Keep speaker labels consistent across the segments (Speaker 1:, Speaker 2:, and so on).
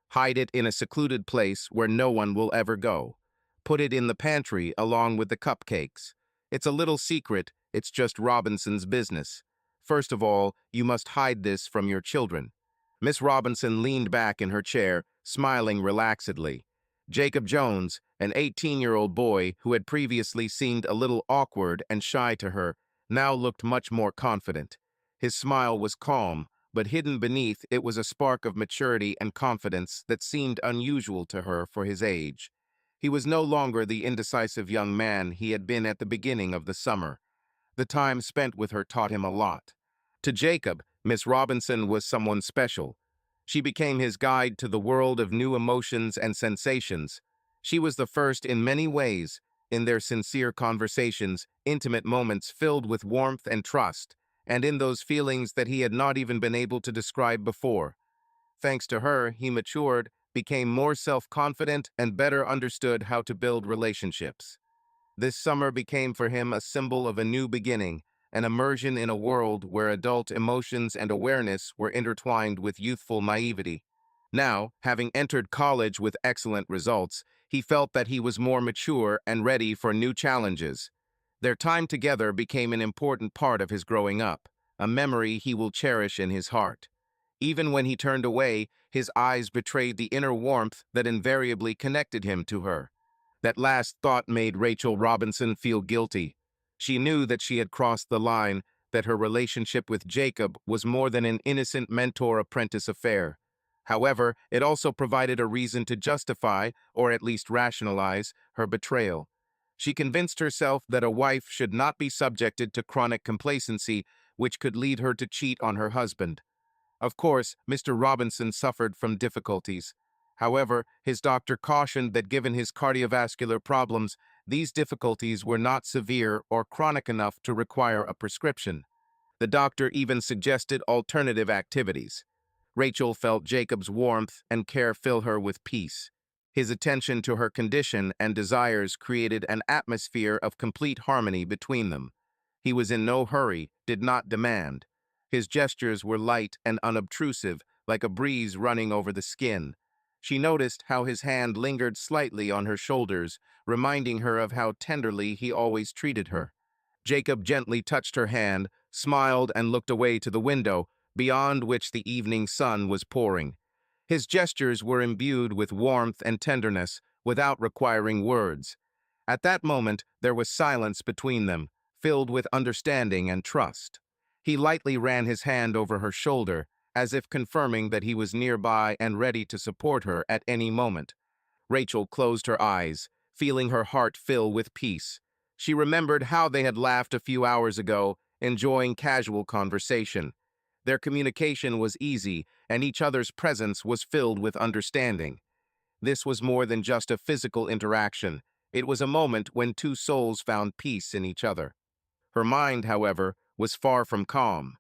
Speaker 1: Hide it in a secluded place where no one will ever go. Put it in the pantry along with the cupcakes. It's a little secret, it's just Robinson's business. First of all, you must hide this from your children." Miss Robinson leaned back in her chair, smiling relaxedly. Jacob Jones, an 18-year-old boy who had previously seemed a little awkward and shy to her, now looked much more confident. His smile was calm, but hidden beneath it was a spark of maturity and confidence that seemed unusual to her for his age. He was no longer the indecisive young man he had been at the beginning of the summer. The time spent with her taught him a lot. To Jacob, Miss Robinson was someone special. She became his guide to the world of new emotions and sensations. She was the first in many ways, in their sincere conversations, intimate moments filled with warmth and trust, and in those feelings that he had not even been able to describe before. Thanks to her, he matured, became more self-confident, and better understood how to build relationships. This summer became for him a symbol of a new beginning, an immersion in a world where adult emotions and awareness were intertwined with youthful naivety. Now, having entered college with excellent results, he felt that he was more mature and ready for new challenges. Their time together became an important part of his growing up, a memory he will cherish in his heart. Even when he turned away, his eyes betrayed the inner warmth that invariably connected him to her. That last thought made Rachel Robinson feel guilty. She knew that she had crossed the line, that her relationship with Jacob was more than an innocent mentor-apprentice affair. However, it also provided a reason to justify, or at least rationalize, her betrayal. She convinced herself that a wife should not be subjected to chronic complacency, which could lead her to cheat on her husband. Of course, Mr. Robinson suffered from difficulties. However, his doctor cautioned that given his cardiovascular problems, these difficulties were not severe or chronic enough to require a prescription. The doctor even suggested alternative activities. Rachel felt Jacob's warmth and care fill her with peace. His attention to her condition and desires created an atmosphere of complete harmony between them. He was in no hurry, did not demand. His gestures were light and unobtrusive, like a breeze running over the skin. She noticed how his hand lingered slightly on her shoulders, reminding her of how tenderly he always treated her. Jacob gently touched her hand, smiled, and looked away to the window, beyond which the evening sun was pouring. His gestures were imbued with warmth and tenderness, without requiring words. At that moment, there was silence between them, filled with understanding and trust. He lightly ran his hand over her shoulder, as if confirming that he was nearby and ready to support her at any moment. Rachel closed her eyes, feeling her heart fill with peace. She remembered how they had laughed a few hours ago, enjoying casual conversation. Their communication was easy, and each other's presence was filled with understanding. This was more than just a physical interaction. It was a moment when two souls found peace in each other. Her mind, however, was far from calm.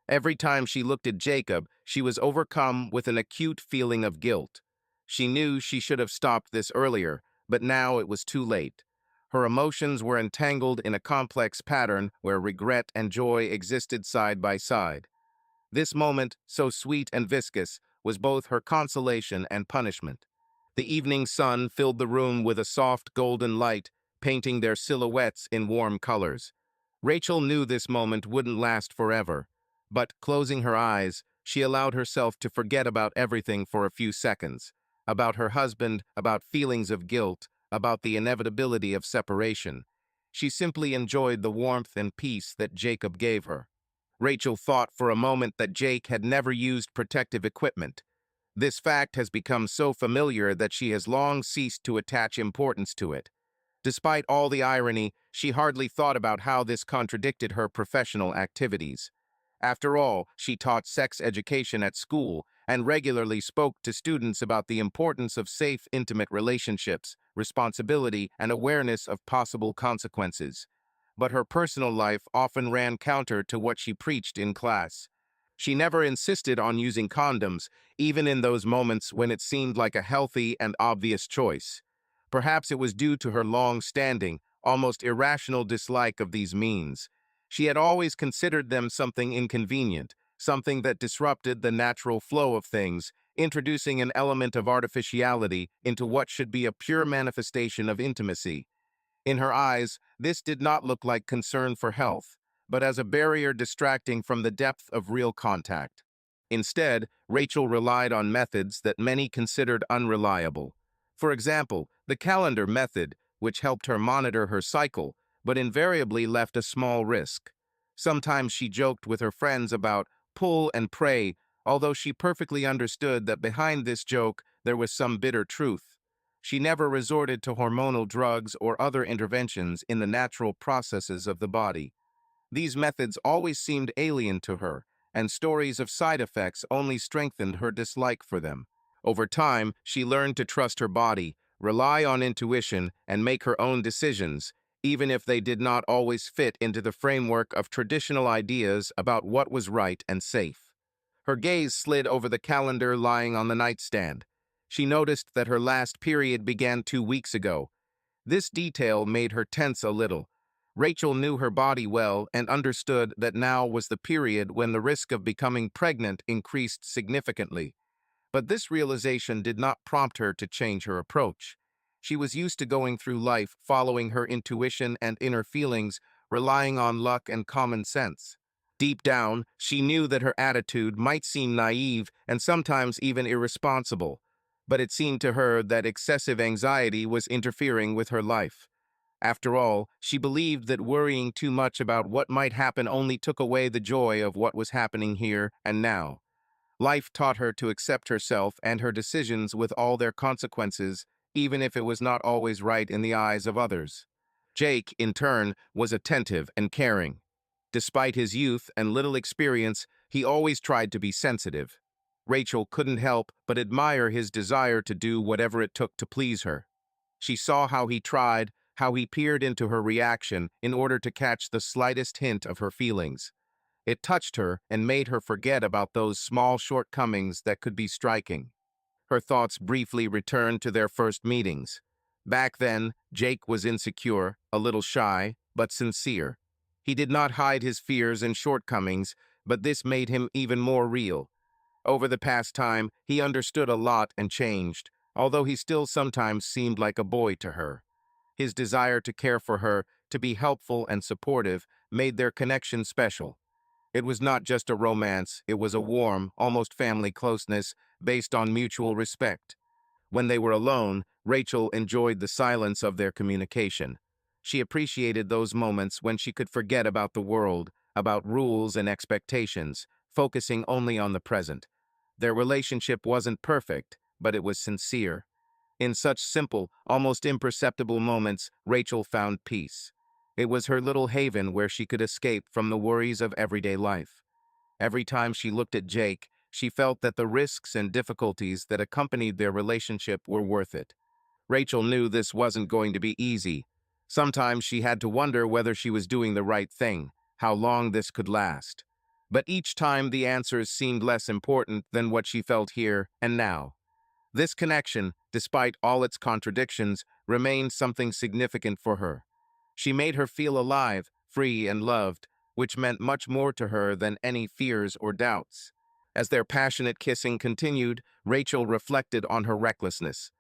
Speaker 1: Every time she looked at Jacob, she was overcome with an acute feeling of guilt. She knew she should have stopped this earlier, but now it was too late. Her emotions were entangled in a complex pattern where regret and joy existed side by side. This moment, so sweet and viscous, was both her consolation and punishment. The evening sun filled the room with a soft golden light, painting their silhouettes in warm colors. Rachel knew this moment wouldn't last forever, but closing her eyes, she allowed herself to forget about everything for a few seconds, about her husband, about feelings of guilt, about the inevitability of separation. She simply enjoyed the warmth and peace that Jacob gave her. Rachel thought for a moment that Jake had never used protective equipment. This fact has become so familiar that she has long ceased to attach importance to it. Despite all the irony, she hardly thought about how this contradicted her professional activities. After all, she taught sex education at school and regularly spoke to students about the importance of safe, intimate relationships, responsibility, and awareness of possible consequences. But her personal life often ran counter to what she preached in class. She never insisted on using condoms, even in those moments when it seemed like a healthy and obvious choice. Perhaps it was due to her long-standing, almost irrational dislike of these means. She had always considered them something inconvenient, something that disrupted the natural flow of things, introducing an element of artificiality into what should be a pure manifestation of intimacy. In her eyes, this did not look like concern for health, but as a barrier distracting from the depth of real contact. Instead, Rachel relied on methods that many considered unreliable. For example, the calendar method, which helped her monitor her cycle, but invariably left a small risk. Sometimes she joked with her friends about pull and pray, although she perfectly understood that behind this joke there was some bitter truth. She never resorted to hormonal drugs or other interventions in the natural processes of the body. These methods always seemed alien to her, and stories of side effects only strengthened her dislike for them. Over time, she learned to trust her body, rely on intuition, and make her own decisions, even if they did not always fit into the framework of traditional ideas about what was right and safe. Her gaze slid over the calendar lying on the nightstand. She noticed that her last period began 2 weeks ago. This detail made her tense a little. Rachel knew her body well and understood that now was the period when the risk of becoming pregnant increased significantly. But this realization did not prompt her to change her approach. She was used to going through life following her intuition and inner feelings, relying on luck and common sense. Deep down, she knew that her attitude might seem naive and sometimes even irresponsible, but it seemed to her that excessive anxiety was interfering with her life. After all, she believed that worrying too much about what might happen only took away the joy of what was happening here and now. Life taught her to accept herself and her decisions with all their consequences, even if it was not always right in the eyes of others. Jake, in turn, was attentive and caring. Despite his youth and little experience, he always tried to be sensitive. Rachel couldn't help but admire his desire to do whatever it took to please her. She saw how he tried, how he peered into her reaction in order to catch the slightest hint of her feelings. It touched her and made her forget about those small shortcomings that could be striking. Her thoughts briefly returned to their first meetings. Back then, Jake was insecure, a little shy, but sincere. He did not hide his fears and shortcomings, but this made him even more real. Over the past time, he understood a lot and changed, although he still sometimes seemed like a boy to her. His desire to care for her, to be helpful and supportive, made their connection special. It was not just a romance, it was a warm, almost family closeness based on mutual respect. When they were alone, Rachel enjoyed the silence of their communication. She appreciated those moments when she could forget about the world, about rules and expectations, focusing only on the present. Their relationship wasn't perfect, but it was sincere. In such simple, almost imperceptible moments, Rachel found peace. It was her little haven where she could escape from the worries of everyday life. Every time she looked at Jake, she felt that the risks and difficulties that accompanied their relationship were worth it. Rachel knew this wasn't going to be easy. Sometimes she had to wonder whether she was doing the right thing, how long this could last. But each time the answers seemed less important than what she felt here and now. This connection, despite all its contradictions, remained something significant for her. She made her feel alive, free, and loved, which meant much more to her than any fears or doubts. As their passionate kissing continued, Rachel reflected on her recklessness.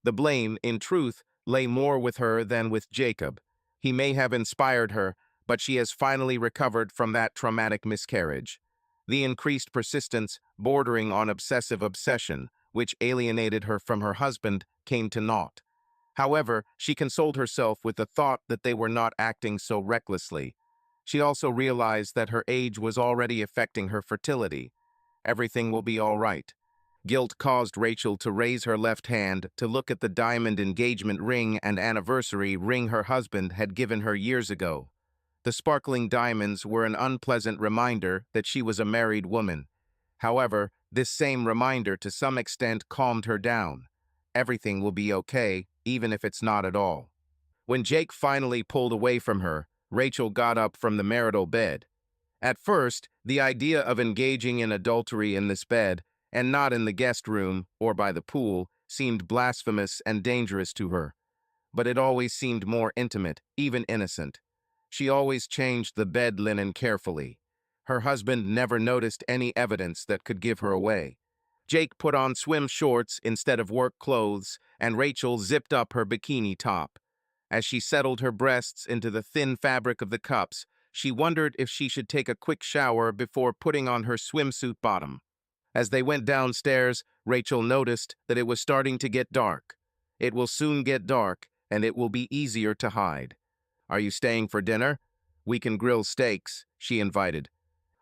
Speaker 1: The blame, in truth, lay more with her than with Jacob. He may have inspired her, but she has finally recovered from that traumatic miscarriage. The increased persistence, bordering on obsessive obsession, which alienated her from her husband, came to naught. However, she consoled herself with the thought that they were not acting so recklessly. She also realized that her age was already affecting her fertility. Everything will be all right. Guilt caused Rachel to raise her left hand to look at the diamond engagement ring and anniversary ring her husband had given her years ago. The sparkling diamonds were an unpleasant reminder that she was a married woman. However, this same reminder to some extent calmed her down. Everything will be okay, even if it's not at all. When Jake finally pulled away from her, Rachel got up from the marital bed. At first, the idea of engaging in adultery in this bed, and not in the guest room or by the pool, seemed blasphemous and dangerous to her. But it always seemed more intimate, even innocent. She always changed the bed linen carefully. Her husband never noticed any evidence that could give her away. Jake put on swim shorts instead of work clothes, and Rachel zipped up her bikini top. As she settled her breasts into the thin fabric of the cups, she wondered if she should take a quick shower before putting on her swimsuit bottom. As they went downstairs, Rachel noticed that it was starting to get dark. It will soon get dark, and it will be easier to hide. "Are you staying for dinner? We can grill steaks," she invited.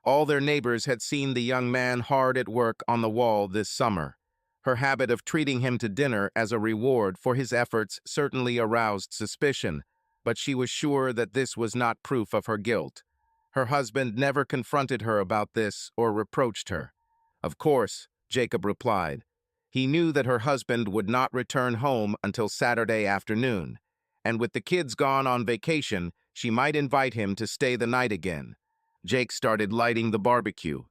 Speaker 1: All their neighbors had seen the young man hard at work on the wall this summer. Her habit of treating him to dinner as a reward for his efforts certainly aroused suspicion, but she was sure that this was not proof of her guilt. Her husband never confronted her about this or reproached her. "Of course," Jacob replied. He knew that her husband would not return home until Saturday afternoon, and with the kids gone on vacation, she might invite him to stay the night again. Jake started lighting the barbecue.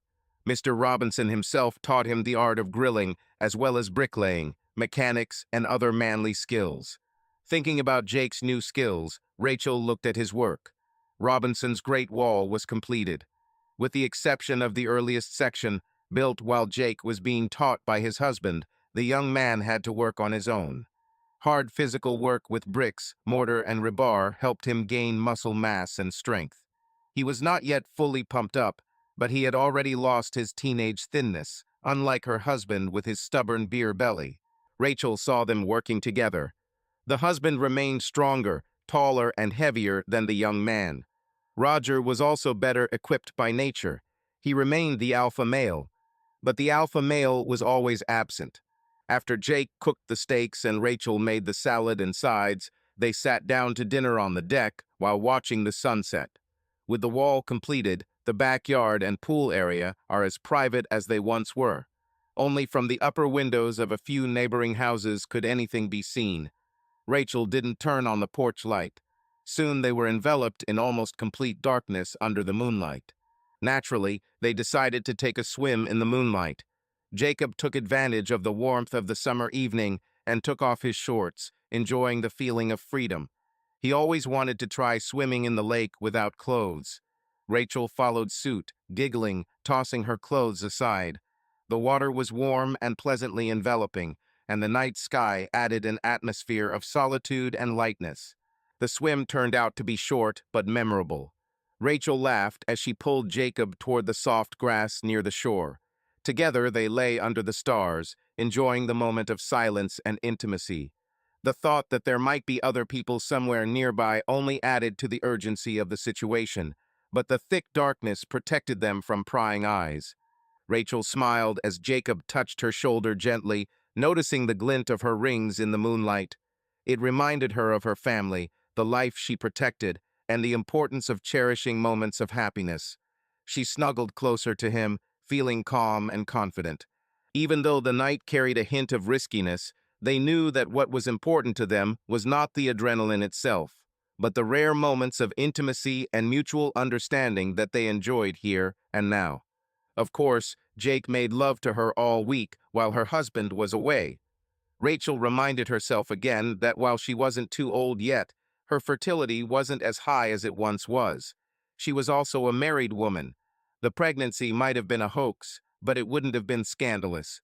Speaker 1: Mr. Robinson himself taught him the art of grilling, as well as bricklaying, mechanics, and other manly skills. Thinking about Jake's new skills, Rachel looked at his work. Robinson's Great Wall was completed. With the exception of the earliest section, built while Jake was being taught by his husband, the young man had to work on his own. Hard physical work with bricks, mortar, and rebar helped him gain muscle mass and strength. He was not yet fully pumped up, but he had already lost his teenage thinness, unlike her husband with his stubborn beer belly. Rachel saw them working together. The husband remained stronger, taller, and heavier than the young man. Roger was also better equipped by nature. He remained the alpha male, but the alpha male was always absent. After Jake cooked the steaks and Rachel made the salad and sides, they sat down to dinner on the deck while watching the sunset. With the wall completed, the backyard and pool area are as private as they once were. Only from the upper windows of a few neighboring houses could anything be seen. Rachel didn't turn on the porch light. Soon they were enveloped in almost complete darkness under the moonlight. Naturally, they decided to take a swim in the moonlight. Jacob took advantage of the warmth of the summer evening and took off his shorts, enjoying the feeling of freedom. He always wanted to try swimming in the lake without clothes. Rachel followed suit, giggling, tossing her clothes aside. The water was warm and pleasantly enveloping, and the night sky added an atmosphere of solitude and lightness. The swim turned out to be short but memorable. Rachel laughed as she pulled Jacob toward the soft grass near the shore. Together they lay under the stars, enjoying the moment of silence and intimacy. The thought that there might be other people somewhere nearby only added to the urgency of the situation, but the thick darkness protected them from prying eyes. Rachel smiled as Jacob touched her shoulder gently, noticing the glint of her rings in the moonlight. It reminded her of her family, the life she protected, and the importance of cherishing moments of happiness. She snuggled closer to him, feeling calm and confident. Even though the night carried a hint of riskiness, they knew that what was important to them was not the adrenaline itself, but the rare moments of intimacy and mutual understanding that they enjoyed here and now. Of course, Jake made love to her all week while her husband was away. Rachel reminded herself again that while she wasn't too old yet, her fertility wasn't as high as it once was. She was also a married woman. The pregnancy might have been a hoax, but it wouldn't have been scandalous.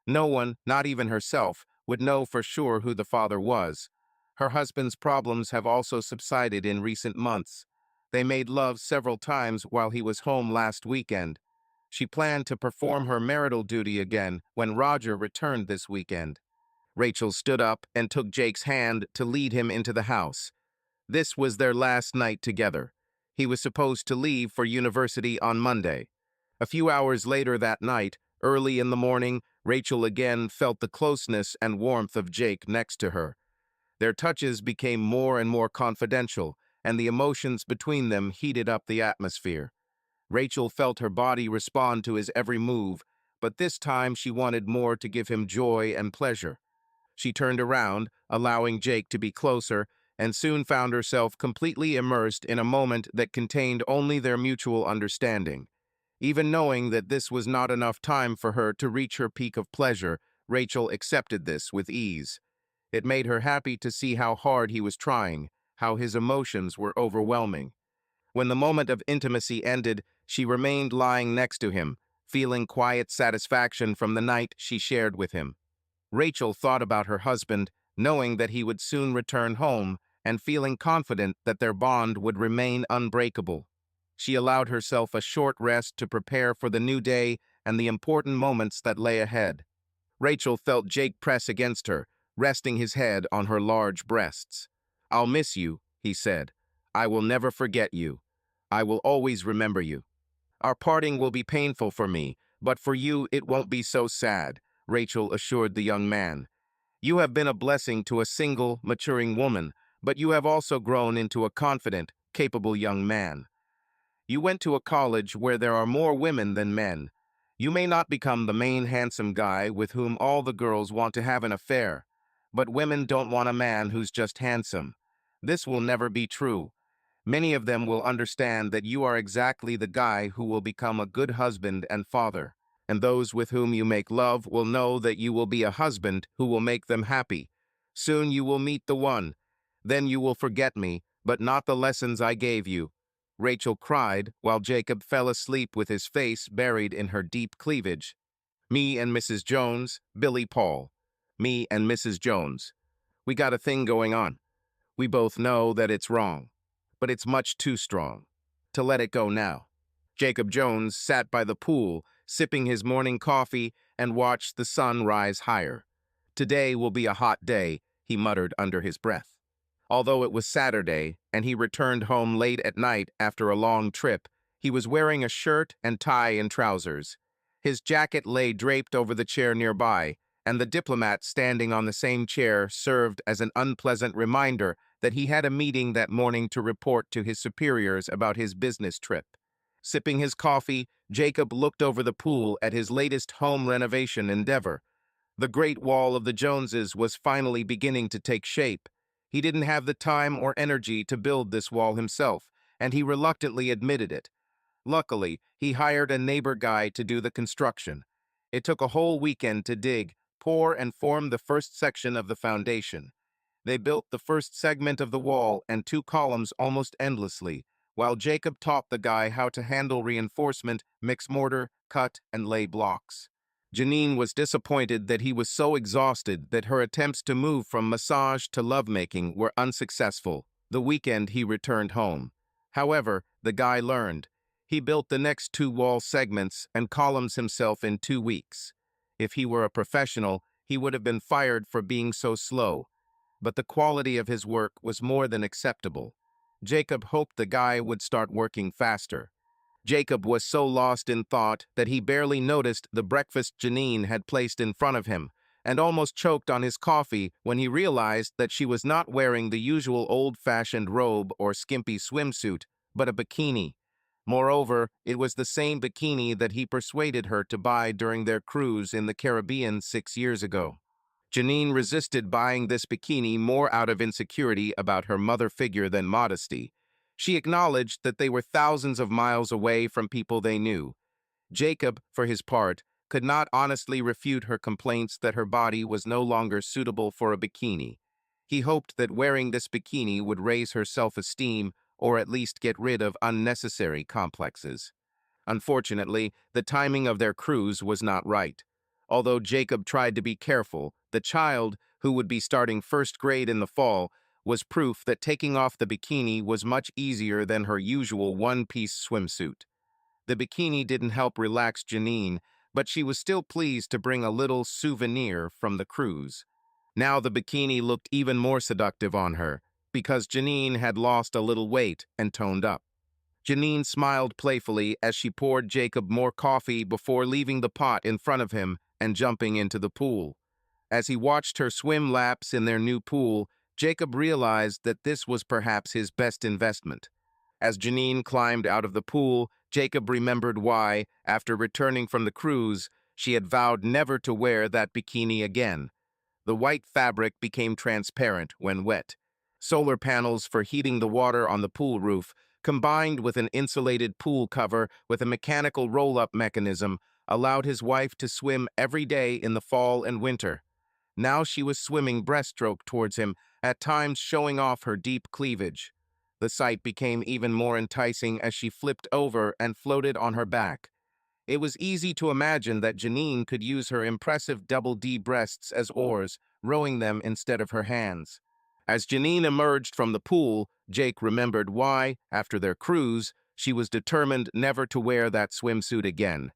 Speaker 1: No one, not even herself, would know for sure who the father was. Her husband's problems have also subsided in recent months. They made love several times while he was home last weekend. She planned to perform her marital duty again when Roger returned this weekend. Rachel stood up and took Jake's hand to lead him into the house. This was their last night together. He was supposed to leave for university on Monday. A few hours later that night, early in the morning, Rachel again felt the closeness and warmth of Jake next to her. Their touches became more and more confidential, and the emotions between them heated up the atmosphere. Rachel felt her body respond to his every move, but this time she wanted more to give him joy and pleasure. She turned around, allowing Jake to be closer, and soon found herself completely immersed in a moment that contained only their mutual understanding. Even knowing that this was not enough time for her to reach her peak of pleasure, Rachel accepted this with ease. It made her happy to see how hard he was trying, how his emotions were overwhelming. When the moment of intimacy ended, she remained lying next to him, feeling quiet satisfaction from the night she shared with him. Rachel thought about her husband, knowing that he would soon return home, and feeling confident that their bond would remain unbreakable. She allowed herself a short rest to prepare for the new day and the important moments that lay ahead. Rachel felt Jake press against her, resting his head on her large breasts. "I'll miss you," he said. "I will never forget you. I will always remember you. Our parting will be painful for me, but for you it won't be so sad," Rachel assured the young man. "You have been a blessing to a single, maturing woman, but you have also grown into a confident, capable young man. You went to a college where there are more women than men. You may not become the main handsome guy with whom all the girls want to have an affair, but women don't want a man who's just handsome. This will never be true. Many of them will understand that you are exactly the guy who will become a good husband and father, and those with whom you make love will know that you will be a husband who will make them happy. Soon you will meet the one. Then you will forget me, but not the lessons I gave you." Rachel cried while Jacob fell asleep with his face buried in her deep cleavage. "Me and Mrs. Jones, Billy Paul. Me and Mrs. Jones. We got a thing going on. We both know that it's wrong, but it's much too strong to let it go now." Jacob Jones sat by the pool, sipping his morning coffee, and watched the sun rise higher. "Today will be a hot day," he muttered under his breath. Although it was Saturday, and he returned home late at night after a long trip, he was wearing a shirt and tie and trousers. His jacket lay draped over the chair nearby, and the diplomat standing on the same chair served as an unpleasant reminder that he had a meeting that morning to report to his superiors about his business trip. Sipping his coffee, Jacob looked over the pool at his latest home renovation endeavor. The Great Wall of the Joneses was finally beginning to take shape. He didn't have the time or energy to build this wall himself, and he reluctantly admitted it. Luckily, he hired a neighbor guy to do the construction. It took a whole weekend to dig, pour, and form the first section of the foundation. They built the first segment of the wall and two columns almost endlessly, while Jacob taught the guy how to handle reinforcement, mix mortar, cut, and lay blocks. Janine was disappointed that he was so exhausted that her attempts to move from massage to lovemaking were unsuccessful. The weekend he returned home. However, the guy learned. He built the next two wall segments and columns himself in 2 weeks. If he were a professional, he would have been fired for being so slow. But the quality of his work was more than acceptable. Jacob hoped the guy would start working faster. Jacob was so lost in thought that he barely noticed the breakfast Janine had placed in front of him, and almost choked on his coffee when he realized that she was not wearing the usual old-fashioned robe or skimpy swimsuit, but a bikini. Moreover, it was the same bikini that he persuaded her to buy during their cruise in the Caribbean 6 years ago. Janine resisted buying this bikini more out of insecurity about her mother figure than modesty. She acknowledged that they were thousands of miles away from people they knew. Jacob, for his part, could not honestly refute her complaints that her body was no longer suitable for a bikini. He hoped that wearing this bikini would raise her self-esteem or at least get rid of unnecessary complexes. Unfortunately, the timing of their cruise was not right. Although Jacob tried to be careful, the child, who would be starting first grade in the fall, was proof that taking off the bikini was much easier than her usual one-piece swimsuit. The bikini didn't help relax Janine, but she was still pleased to bring a little souvenir from the cruise. Now the bikini looked even more seductive on her, because Janine had lost a little weight and toned up. Janine smiled playfully as she poured Jacob more coffee before leaving the pot in front of him and jumping into the pool. As he watched her swim laps in their new pool, Jacob realized that this was perhaps his best investment. As Janine climbed out of the pool, Jacob remembered why, after returning from the cruise, she had vowed never to wear that bikini again. The white fabric became transparent when wet. Solar panels for heating the water on the pool roof, combined with an insulated pool cover with a mechanical roll-up mechanism, allowed his wife to swim every day in the fall and winter. Now she was swimming breaststroke towards him, at times showing off her deep cleavage. The sight became even more enticing as she flipped over and floated on her back. It was easy to imagine that Janine could use her impressive double D breasts as oars, rowing them instead of her hands. As Janine emerged from the pool, Jake remembered why, after their cruise, she was determined never to wear that swimsuit again.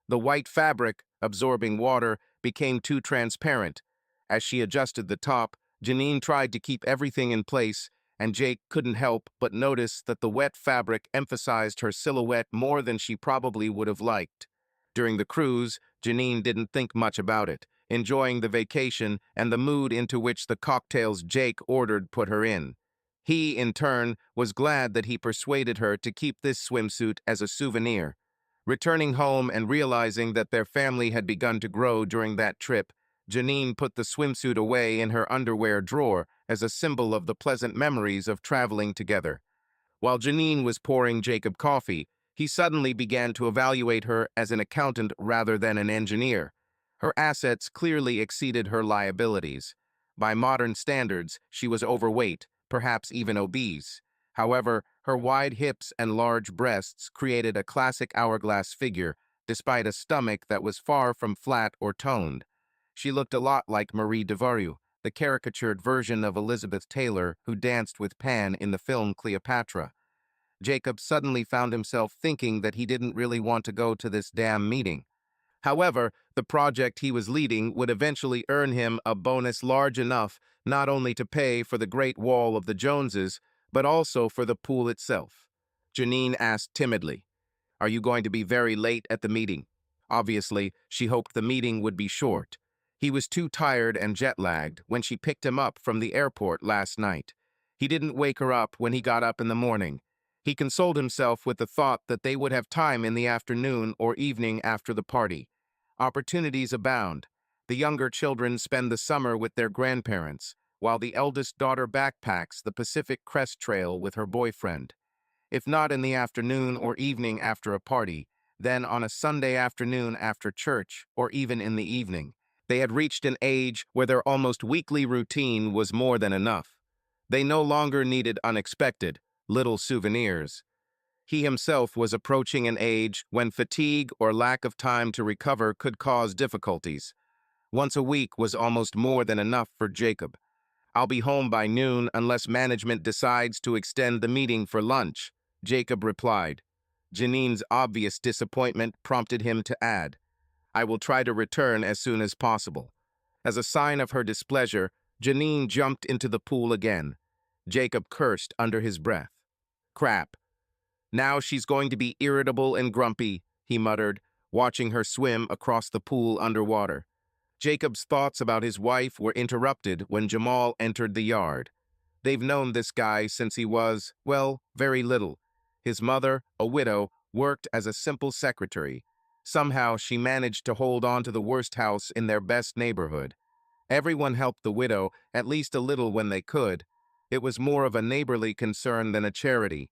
Speaker 1: The white fabric, absorbing water, became too transparent. As she adjusted the top, Janine tried to keep everything in place, and Jake couldn't help but notice that the wet fabric emphasized her silhouette more than she probably would have liked. During the cruise, Janine didn't think much about it, enjoying the vacation and the mood into which the cocktails Jake ordered put her in. He, in turn, was glad that he persuaded her to keep this swimsuit as a souvenir. Returning home and realizing that their family had begun to grow during that trip, Janine put the swimsuit away in her underwear drawer as a symbol of the pleasant memories of traveling together. While Janine was pouring Jacob coffee, he suddenly began to evaluate her as an accountant rather than an engineer. Her assets clearly exceeded her liabilities. By modern standards, she was overweight, perhaps even obese. However, her wide hips and large breasts created a classic hourglass figure, despite a stomach that was far from flat or toned. She looked a lot like Marie Devarue, the caricatured version of Elizabeth Taylor who danced with Pan in the film Cleopatra. Jacob suddenly found himself thinking that he didn't really want to go to this damn meeting. However, the project he was leading would eventually earn him a bonus large enough not only to pay for the Great Wall of the Joneses, but also for the pool itself. Janine asked timidly, "Are you going to be very late at the meeting?" Obviously, she hoped the meeting would be short. He was too tired and jet-lagged when she picked him up from the airport last night. He didn't wake her up when he got up in the morning. He consoled himself with the thought that they would have time in the afternoon or evening after the party. Opportunities abound. The younger children spend the summer with their grandparents, while the eldest daughter backpacks the Pacific Crest Trail with her boyfriend. If not in the afternoon or evening after a party, then on a Sunday afternoon after church, or even in the evening. They had reached an age where their almost weekly routine was more than enough. They no longer needed unexpected, little souvenirs. He himself was approaching an age when fatigue or lack of time to recover could cause difficulties. Once a week was almost more than enough for Jacob. "I'll be home by noon unless management decides to extend the meeting for lunch," Jacob replied. Janine's obvious disappointment prompted him to add, "I will try to return as soon as possible." As a sign of her displeasure, Janine jumped into the pool again. Jacob cursed under his breath. "Crap. Now she's going to be irritable and grumpy," he muttered, watching her swim across the pool underwater. Jacob's thoughts about his wife were interrupted when Jamal entered the yard. They've known this guy since he was, well, very little. His mother, a widow, worked as a simple secretary. Somehow she managed to hold on to the worst house in their best neighborhood. Everyone helped the widow at least a little when they could. It was more of a neighborly concern than a charity.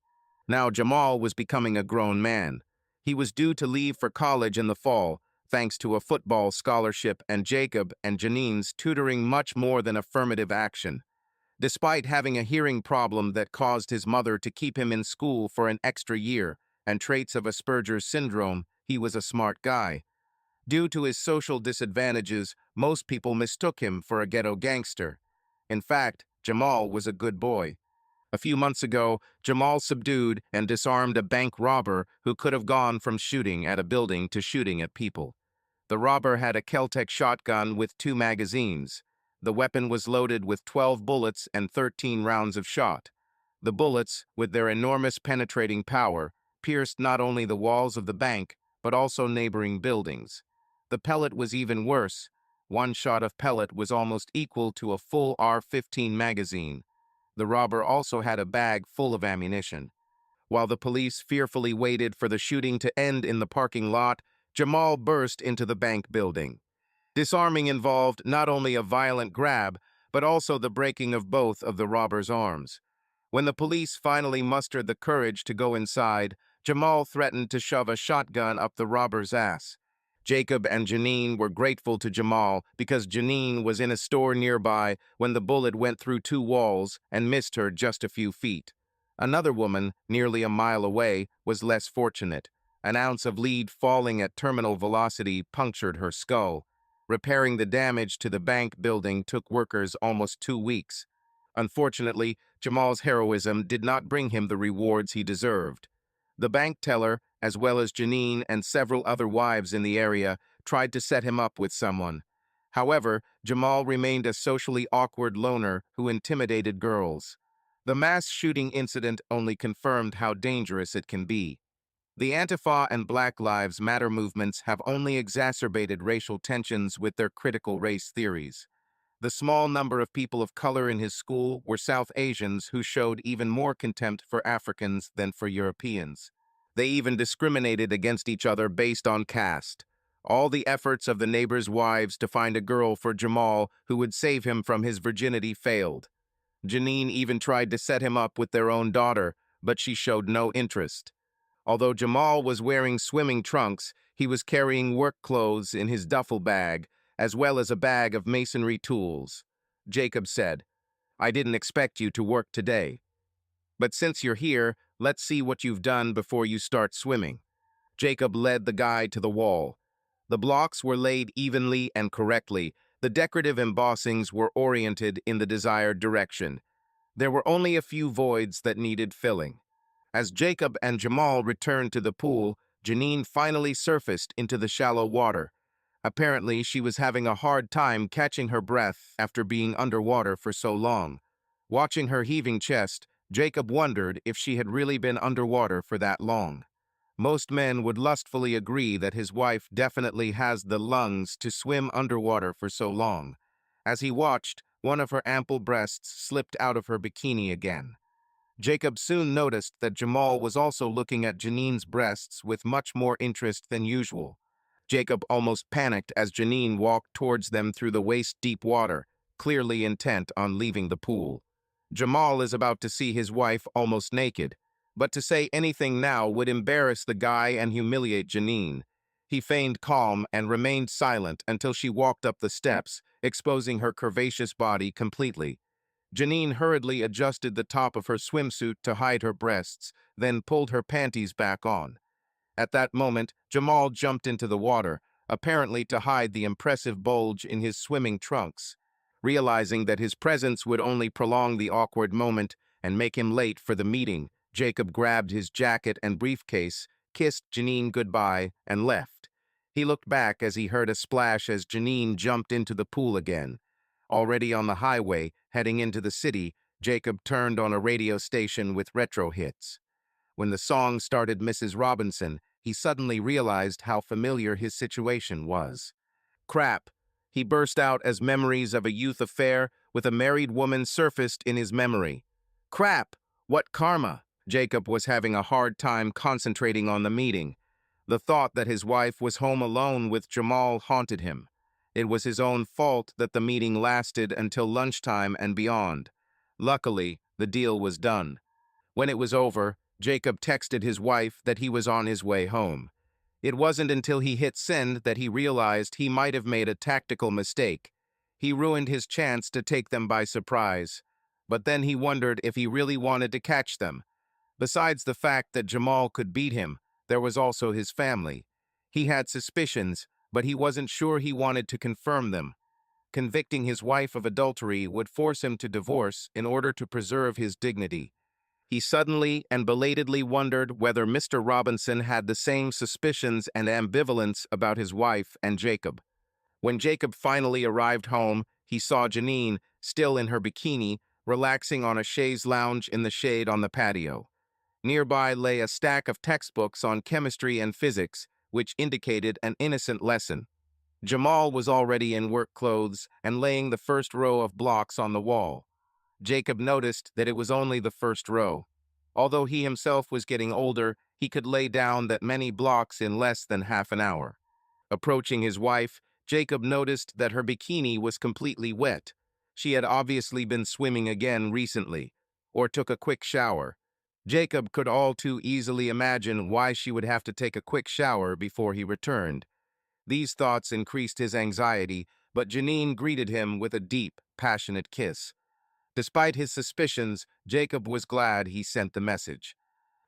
Speaker 1: Now Jamal was becoming a grown man. He was due to leave for college in the fall, thanks to a football scholarship and Jacob and Janine's tutoring much more than affirmative action. Despite having a hearing problem that caused his mother to keep him in school for an extra year and traits of Asperger's syndrome, he was a smart guy. Due to his social disadvantages, most people mistook him for a ghetto gangster. In fact, Jamal was a good boy. A few months ago, Jamal subdued and disarmed a bank robber who could have gone from shooting at a building to shooting at people. The robber had a Keltec shotgun with 2 magazines. The weapon was loaded with 12 bullets and 13 rounds of shot. The bullets, with their enormous penetrating power, pierced not only the walls of the bank, but also neighboring buildings. The pellet was even worse. One shot of pellet was almost equal to a full AR-15 magazine. The robber also had a bag full of ammunition. While the police fearfully waited for the shooting to end in the parking lot, Jamal burst into the bank building. Disarming involved not only a violent grab, but also the breaking of both of the robber's arms. When the police finally mustered the courage to go inside, Jamal threatened to shove a shotgun up the robber's ass. Jacob and Janine were grateful to Jamal because Janine was in a store nearby when the bullet went through 2 walls and missed her just a few feet. Another woman, nearly a mile away, was less fortunate. An ounce of lead falling at terminal velocity punctured her skull. Repairing the damage to the bank building took workers almost 2 weeks. Unfortunately, Jamal's heroism did not bring him the rewards he deserved. The bank teller, as well as Janine and several other wives in the area, tried to set him up with someone. However, Jamal remained a socially awkward loner who intimidated girls. The mass shooting incident only confirmed how dangerous it can be. The Antifa and Black Lives Matter movements have only exacerbated racial tensions with their critical race theories. The small number of people of color in his school were South Asians who showed even more contempt for Africans than for Europeans. They even discriminated against each other based on caste. All the efforts of the neighbors' wives to find a girl for Jamal who would save him from his virginity failed. Janine even tried to set him up with their own daughter, but she showed no interest. Although Jamal was wearing swimming trunks, he was carrying work clothes in his duffel bag, as well as a bag of masonry tools. Jacob said, "I didn't expect you to work today. But since you're here, let's see what you've done before you start swimming." Jacob led the guy to the wall. The blocks were laid evenly and correctly. The decorative embossings were oriented in the desired direction. There were only a few voids that needed filling. As Jacob and Jamal returned to the pool, Janine finally surfaced into the shallow water. Apparently, she was having a hard time catching her breath after being underwater for so long. Watching her heaving chest, Jacob wondered if she had really been underwater for that long. Most men would lustfully agree that his wife definitely has the lungs to swim underwater for so long. As he watched, one of her ample breasts slipped out of her bikini again. Jacob soon noticed that Jamal was also looking at Janine's breasts with much more interest than usual. Jacob almost panicked as Janine walked towards them through the waist-deep water, clearly intent on leaving the pool. Jamal is about to see his wife almost naked, but to say anything now would embarrass the guy and humiliate Janine. He feigned calm and remained silent until she walked up the steps, exposing her curvaceous body completely. Janine hurriedly adjusted the top of her swimsuit to hide her breasts, then pulled her panties back on. At that moment, Jamal jumped into the water, apparently to hide the impressive bulge in his swimming trunks. Realizing that his presence would only prolong the awkward moment and make him late for the meeting, Jacob grabbed his jacket and briefcase, kissed Janine goodbye, and left. He looked back as he heard a splash as Janine jumped into the pool again. Already on the highway, heading into the city, Jacob turned on a radio station with retro hits. When the song started Mrs. Robinson, he suddenly realized how familiar his situation was. Crap! He burst out as memories of a youth affair with a married woman surfaced in his memory. Crap! What karma! Jacob was having a hard time concentrating on the meeting. The thought that his wife was home alone with Jamal haunted him. It was his own fault that the meeting lasted until lunchtime and beyond. Luckily, the deal was done. When it was over, Jacob texted his wife that he was on his way home. It wasn't until he hit send that he realized he might have made a tactical mistake. He ruined his chance to take them by surprise. But then he wondered if he really wanted to catch them. Besides the fact that Jamal could beat him, there was also his family. He had suspicions, but he wasn't sure he wanted to confirm them. Convicting his wife of adultery would force him to divorce in order to preserve his dignity. He suddenly and belatedly wondered whether Mr. Robinson had the same suspicions and ambivalence about his wife and Jacob. When Jacob finally arrived home, he saw Janine, still in her bikini, relaxing on a chaise lounge in the shade on the patio. Nearby lay a stack of textbooks on chemistry and physics, which indicated an innocent lesson. Jamal was already in work clothes and laying the first row of blocks on the wall. Jacob noticed that it was only the first row. Although he himself was getting older, he could lay down that many blocks in less than half an hour. Approaching his wife, Jacob noticed that her bikini was completely wet. She had obviously been swimming again recently, or took a quick shower. Jacob could all too easily imagine why she would have to take a quick shower before he returned. These thoughts increased his anxiety, but Janine greeted him with a deep, passionate kiss. Despite his suspicions, Jacob was glad he sent the message.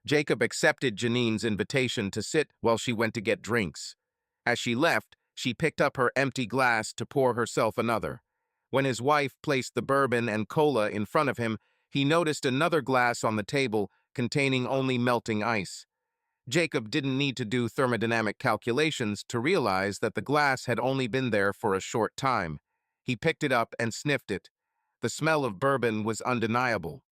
Speaker 1: Jacob accepted Janine's invitation to sit while she went to get drinks. As she left, she picked up her empty glass to pour herself another. When his wife placed the bourbon and cola in front of him, he noticed another glass on the table containing only melting ice. Jacob didn't need to do thermodynamic calculations to realize that the glass had only been there for a short time. He picked it up and sniffed it. The smell of bourbon was undeniable.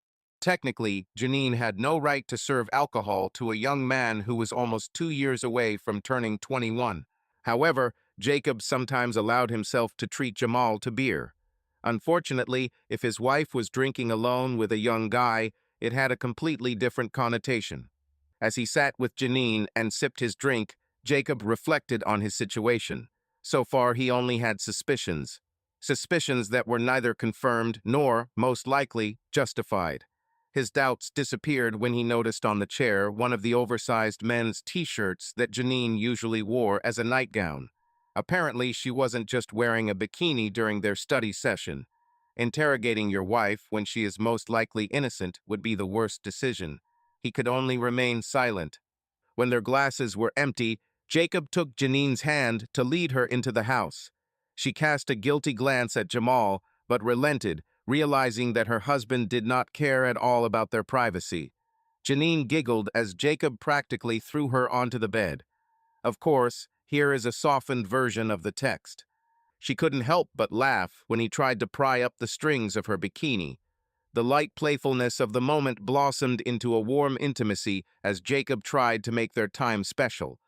Speaker 1: Technically, Janine had no right to serve alcohol to a young man who was almost 2 years away from turning 21. However, Jacob sometimes allowed himself to treat Jamal to beer. Unfortunately, if his wife was drinking alone with a young guy, it had a completely different connotation. As he sat with Janine and sipped his drink, Jacob reflected on his situation. So far, he only had suspicions. Suspicions that were neither confirmed nor, most likely, justified. His doubts disappeared when he noticed on the chair one of the oversized men's t-shirts that Janine usually wore as a nightgown. Apparently, she wasn't just wearing a bikini during their study session. Interrogating your wife when she is most likely innocent would be the worst decision. He could only remain silent. When their glasses were empty, Jacob took Janine's hand to lead her into the house. She cast a guilty glance at Jamal, but relented, realizing that her husband did not care at all about their privacy. Janine giggled as Jacob practically threw her onto the bed. Of course, here is a softened version of the text. She couldn't help but laugh when he tried to pry up the strings of her bikini. The light playfulness of the moment blossomed into a warm intimacy as Jacob tried to make their time special.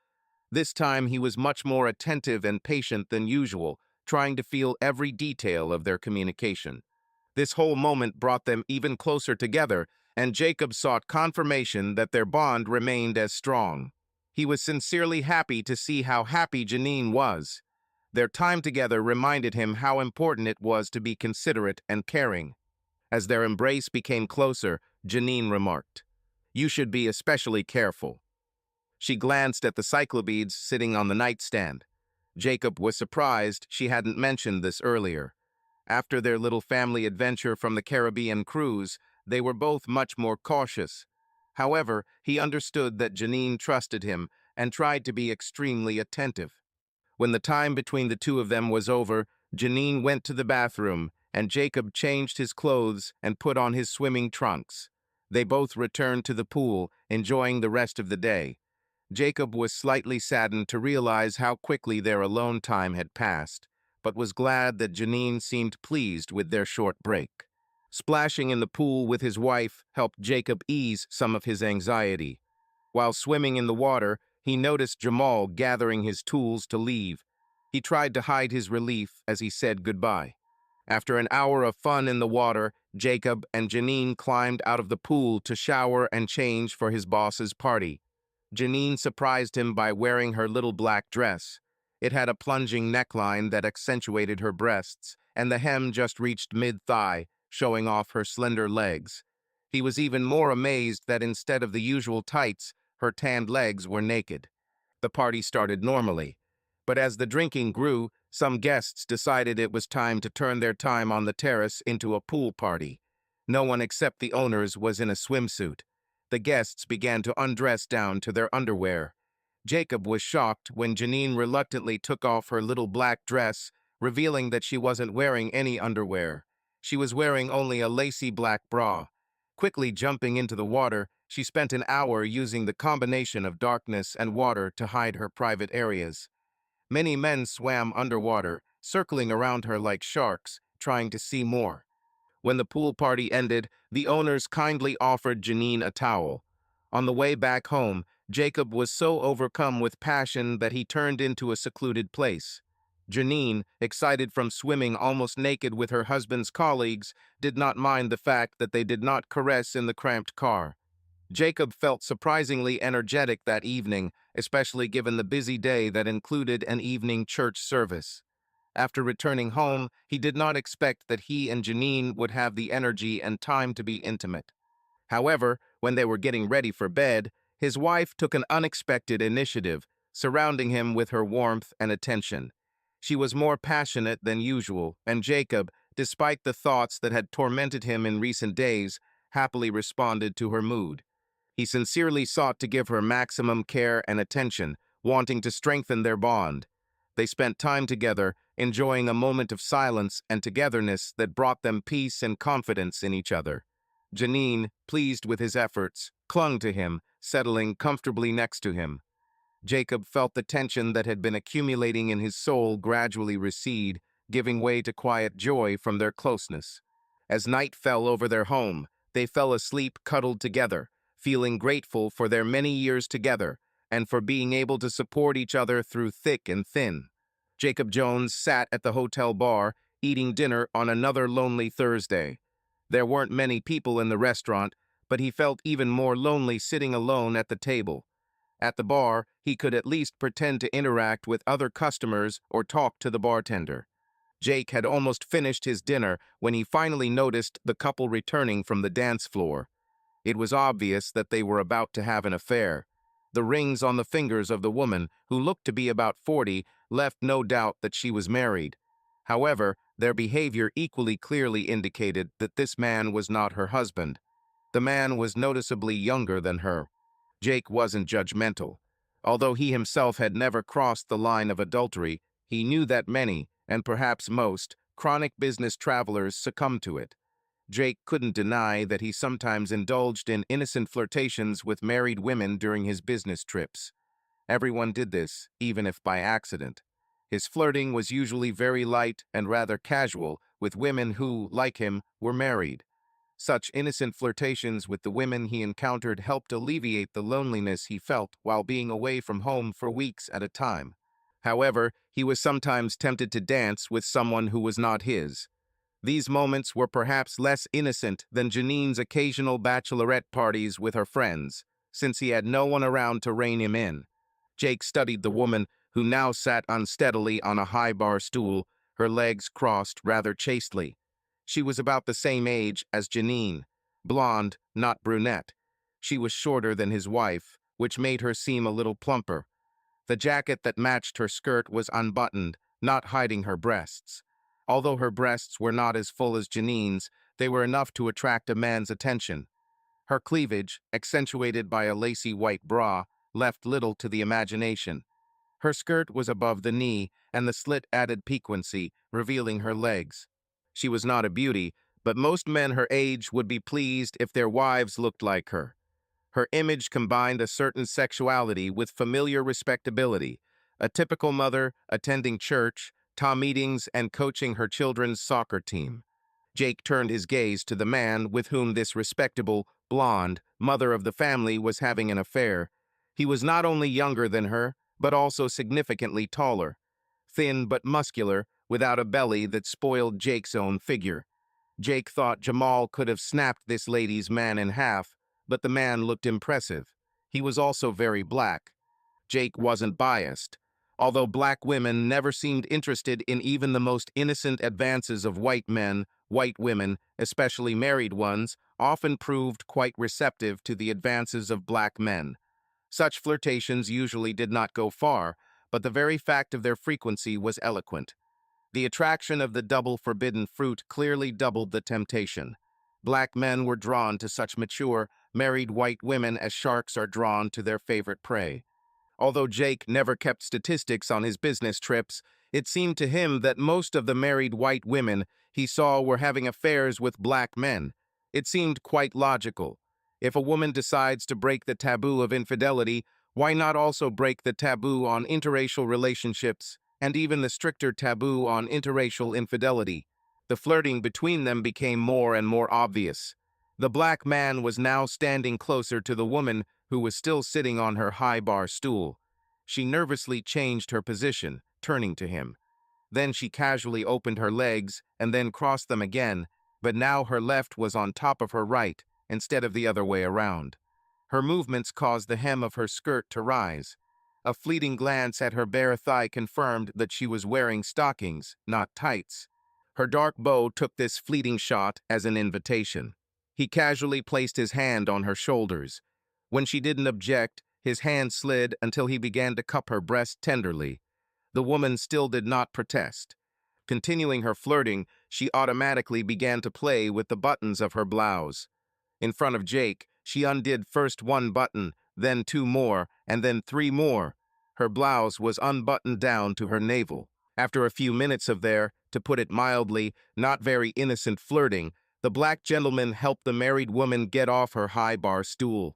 Speaker 1: This time he was much more attentive and patient than usual, trying to feel every detail of their communication. This whole moment brought them even closer together, and Jacob sought confirmation that their bond remained as strong. He was sincerely happy to see how happy Janine was. Their time together reminded him how important it was to be considerate and caring. As their embrace became closer, Janine remarked, "You should be especially careful." She glanced at the cyclobeads sitting on the nightstand. Jacob was surprised she hadn't mentioned this earlier. After their little family adventure from the Caribbean cruise, they were both much more cautious. However, he understood that Janine trusted him and tried to be extremely attentive. When the time between the two of them was over, Janine went to the bathroom, and Jacob changed his clothes and put on his swimming trunks. They both returned to the pool, enjoying the rest of the day. Jacob was slightly saddened to realize how quickly their alone time had passed, but was glad that Janine seemed pleased with their short break. Splashing in the pool with his wife helped Jacob ease some of his anxiety. While swimming in the water, he noticed Jamal gathering his tools to leave. He tried to hide his relief as he said goodbye. After an hour of fun in the water, Jacob and Janine climbed out of the pool to shower and change for his boss's party. Janine surprised him by wearing her little black dress. It had a plunging neckline that accentuated her breasts, and the hem just reached mid-thigh, showing off her slender legs. He was even more amazed that instead of the usual tights, her tanned legs were naked. The party started normally, but as the drinking grew, some guests decided it was time to turn their time on the terrace into a pool party. No one except the owners was in a swimsuit. The guests began to undress down to their underwear. Jacob was shocked when Janine reluctantly took off her little black dress, revealing that she wasn't wearing any underwear. She was wearing only a lacy black bra. Quickly jumping into the water, she spent an hour using the combination of darkness and water to hide her private areas. Many men swam underwater, circling around her like sharks, trying to see more. When the pool party ended, the owners kindly offered Janine a towel. On the way back home, Jacob was so overcome with passion that he turned into a secluded place. Janine, excited from swimming almost naked with her husband's colleagues, did not mind the fact that they did not caress in the cramped car. Jacob felt surprisingly energetic that evening, especially given the busy day that included an evening church service. After returning home, he did not expect that he and Janine would have the energy and time to be intimate. However, when they were getting ready for bed, his wife took an unexpected initiative, surrounding him with her warmth and attention. She was more passionate than usual, and Jacob, despite the thoughts that had tormented him in recent days, happily responded to her mood. He sincerely sought to give her maximum care and attention, wanting to strengthen their bond. They spent time together, enjoying a moment of silence and togetherness that brought them peace and confidence in each other. Janine, pleased with his efforts, clung to him, settling comfortably next to him. Jacob felt the tension that had been accumulating in his soul gradually recede, giving way to quiet joy from their closeness. As night fell over their home, they fell asleep cuddled together, feeling grateful for their many years together and for being able to support each other through thick and thin. Jacob Jones sat at the hotel bar, eating dinner on another lonely Thursday. There weren't many people in the restaurant, but he felt even more lonely sitting alone at the table. At the bar, he could at least pretend to interact with other customers or talk to the bartender. Jake had almost finished his dinner when he finally noticed the couple returning from the dance floor. It was obvious that they were about to have an affair. The rings on the fingers of the woman, who looked to be about 40, left no doubt that she was married. However, their behavior equally clearly indicated that this man was not her husband. The man was noticeably younger than her. Jake wasn't judgmental. Although he himself had never crossed the line of adultery, he knew that many, and perhaps most, chronic business travelers succumb to it. Jake couldn't deny that he sometimes indulged in innocent flirtations with married women during his business trips. Everyone did this, even if by accident. His flirting was usually very light and rather casual with women who, like him, were married. Such innocent flirtations with the women he encountered helped alleviate the loneliness he felt while being away from home for weeks at a time. However, he was sometimes tempted to dance with someone who was not his. These moments were perhaps less innocent than Janine's occasional bachelorette parties with her friends, since he had no one around to rein him in. Jake studied the woman, who now sat unsteadily on a high bar stool, her legs crossed rather chastely. She was about the same age as Janine, blonde, not brunette. She was shorter than his wife, which made her seem a little plumper. The jacket that matched her skirt was unbuttoned, not hiding her breasts. Although her breasts were not as full as Janine's, they were enough to attract a man's attention. Her cleavage, accentuated by a lacy white bra, left little to the imagination. Her skirt was above the knee, and the slit added piquancy, revealing her legs. She was not a beauty, but most men her age would be pleased if their wives looked like her. Her image combined a certain sexuality with familiar respectability, a typical mother attending church, meetings, and coaching her children's soccer team. Jake turned his gaze to the man with whom this respectable, blonde, mother of the family was having an affair. He was not only younger than her, but also significantly taller. Thin but muscular, without a belly that spoiled Jake's own figure. Jake thought Jamal could have snapped this lady's man in half, but the man looked impressive. He was also very black. Jake wasn't biased. Although black women never seemed interested in even the most innocent advances of white men, white women, especially married ones, often proved quite receptive to the advances of black men. Such flirtations usually did not go far, but the very fact of their frequency was eloquent. The attraction of the double forbidden fruit clearly doubled the temptation. Black men were drawn to such mature, married white women as sharks are drawn to their favorite prey. Although Jake never kept statistics on his business trips, it seemed to him that most of the married white women he saw were having affairs with black men. It seemed quite logical. If a woman decides to break the taboo of infidelity, why not also break the taboo on interracial relationships, and even the stricter taboo on interracial infidelity? The flirting between them became more and more obvious. The black man was now standing closer to the woman who was still sitting on her high bar stool. She nervously changed her position, turning to him. Then she casually opened her legs and then crossed them again, but now her left was on top of her right instead of the other way around. Her movements caused the hem of her skirt to rise. A fleeting glance at her bare thigh confirmed that she was wearing stockings, not tights. Her dark beau took this fleeting shot as an invitation. He casually placed his hand on her shoulders. When she didn't object, his hand slid until he began to cup her breast tenderly. The woman still did not protest. Continuing her flirting, she automatically began to play with the buttons of her blouse. In front of Jake, She undid first one button, then two more, and then three more. Her blouse was unbuttoned down to her navel. After a few minutes of their, to put it mildly, not very innocent flirting, the black gentleman helped the married woman get off her high bar stool.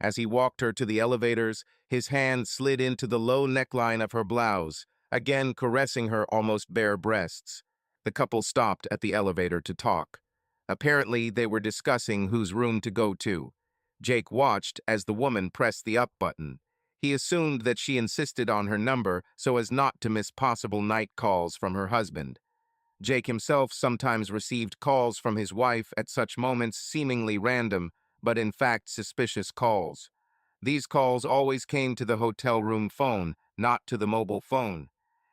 Speaker 1: As he walked her to the elevators, his hand slid into the low neckline of her blouse, again caressing her almost bare breasts. The couple stopped at the elevator to talk. Apparently, they were discussing whose room to go to. Jake watched as the woman pressed the up button. He assumed that she insisted on her number so as not to miss possible night calls from her husband. Jake himself sometimes received calls from his wife at such moments, seemingly random, but in fact suspicious calls. These calls always came to the hotel room phone, not to the mobile phone.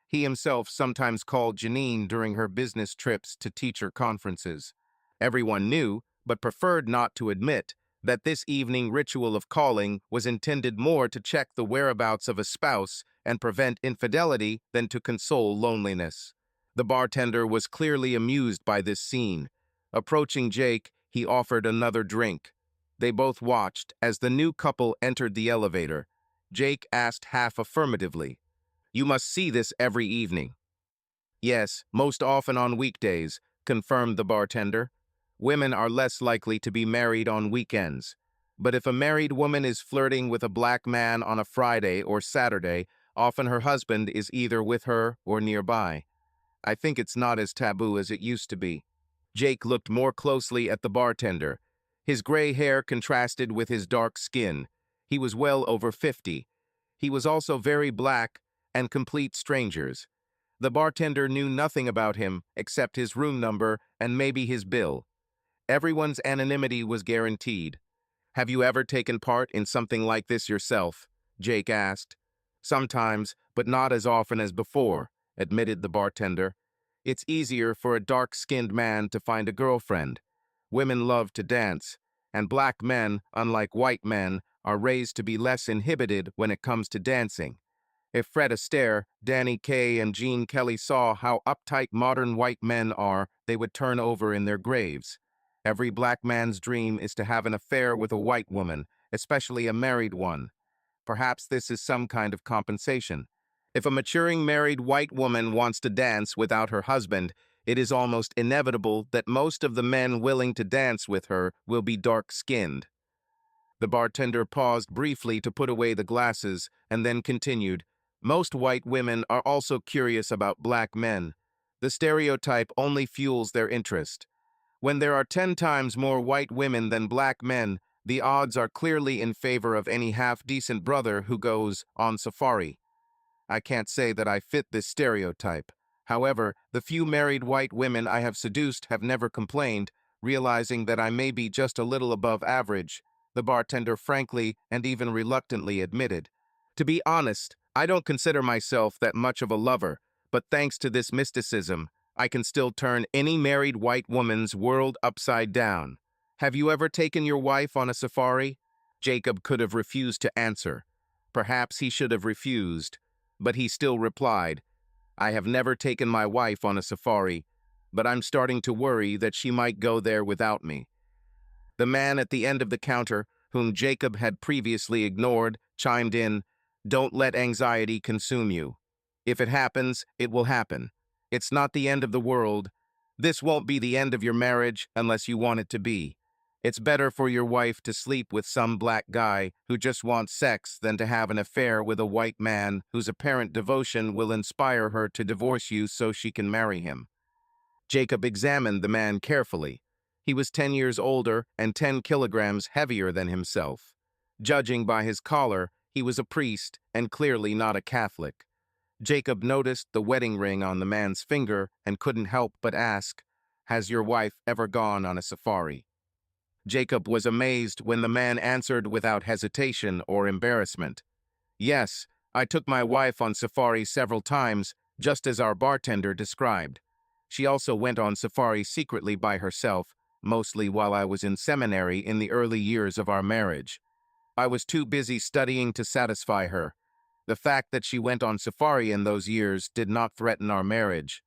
Speaker 1: He himself sometimes called Janine during her business trips to teacher conferences. Everyone knew, but preferred not to admit, that this evening ritual of calling was intended more to check the whereabouts of a spouse and prevent infidelity than to console loneliness. The bartender was clearly amused by this scene. Approaching Jake, he offered another drink. They both watched as the new couple entered the elevator. Jake asked half affirmatively, "You must see this every evening." "Yes, most often on weekdays," confirmed the bartender. "Women are less likely to be married on weekends. But if a married woman is flirting with a black man on a Friday or Saturday, often her husband is either with her or nearby. I think it's not as taboo as it used to be." Jake looked more closely at the bartender. His gray hair contrasted with his dark skin. He was well over 50. He was also very black and complete strangers. The bartender knew nothing about him except his room number and maybe his bill. Everyone's anonymity was guaranteed. "Have you ever taken part in something like this yourself?" Jake asked. "Sometimes, but not as often as before," admitted the bartender. "It's easier for a dark-skinned man to find a girlfriend. Women love to dance, and black men, unlike white men, are raised to be less inhibited when it comes to dancing. If Fred Astaire, Danny Kaye, and Gene Kelly saw how uptight modern white men are, they would turn over in their graves. Every black man's dream is to have an affair with a white woman, especially a married one. Perhaps this is some kind of compensation. If a maturing married white woman wants to dance without her husband, it is almost inevitable that most of the men willing to dance with her will be dark-skinned." The bartender paused briefly to put away the glasses and then continued, "Most white women are also curious about black men. The stereotype only fuels their interest. When there are 10 times more white women than black men, the odds are clearly in favor of any half-decent brother who goes on safari. I can't say that I fit this stereotype. However, the few married white women I have seduced have never complained, realizing that I may be just a little above average," the bartender frankly and even reluctantly admitted. "To be honest, I don't consider myself that much of a lover, but thanks to this mysticism, I can still turn any married white woman's world upside down. Have you ever taken your wife on a safari?" Jacob could have refused to answer. Perhaps he should have refused, but he still replied, "I have never taken my wife on a safari, but I'm starting to worry that she might go there without me." The man at the end of the counter, whom Jacob had previously ignored, chimed in, "Don't let anxiety consume you. If it happens, it will happen. It's not the end of the world. This won't be the end of your marriage unless you want it to be. It's better for your wife to sleep with some black guy who just wants sex than to have an affair with a white man whose apparent devotion will inspire her to divorce you so she can marry him." Jacob examined the man carefully. He was 10 years older and 10 kilograms heavier than himself. Judging by his collar, he was a priest and clearly not a Catholic. Jacob noticed the wedding ring on the man's finger and couldn't help but ask, "Has your wife ever gone on a safari?" Jacob was amazed when the man answered without hesitation or embarrassment. "Yes, I took my wife on safari several times, just as our bartender described. She also went on safari secretly by herself, mostly while I was in seminary in the early years of our marriage. I was too busy studying to satisfy her. The fact that she went on safari in those years did not threaten our marriage.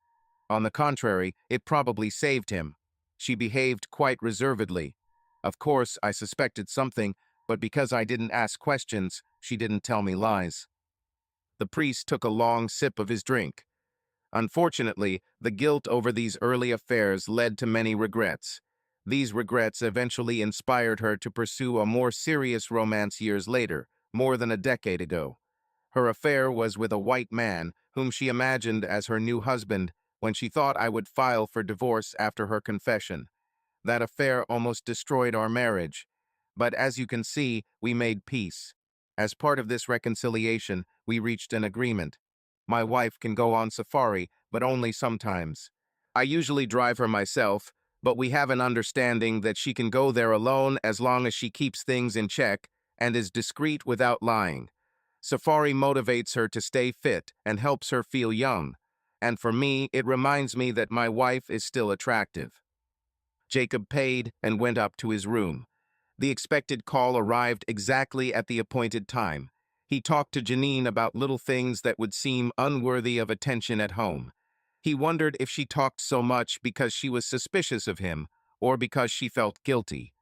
Speaker 1: On the contrary, it probably saved him. She behaved quite reservedly. Of course, I suspected something, but because I didn't ask questions, she didn't tell me lies." The priest took a long sip of his drink. Unfortunately, the guilt over these early affairs led to many regrets. These regrets eventually inspired her to pursue a more serious romance years later, more than a decade ago. Her affair was with a white man whom she imagined as her new husband when she thought I would file for divorce after her confession. That affair almost destroyed our marriage. But as you can see, we made peace. As part of this reconciliation, we reached an agreement. My wife can go on safari, but only sometimes. I usually drive her myself, but we have an understanding that she can go there alone as long as she keeps things in check and is discreet without lying. Safari motivates her to stay fit and helps her feel young. And for me, it reminds me that my wife is still attractive. Jacob paid and went up to his room. The expected call arrived exactly at the appointed time. He talked to Janine about little things that would seem unworthy of attention at home. He wondered if she talked so much because she was suspicious of him or because she felt guilty.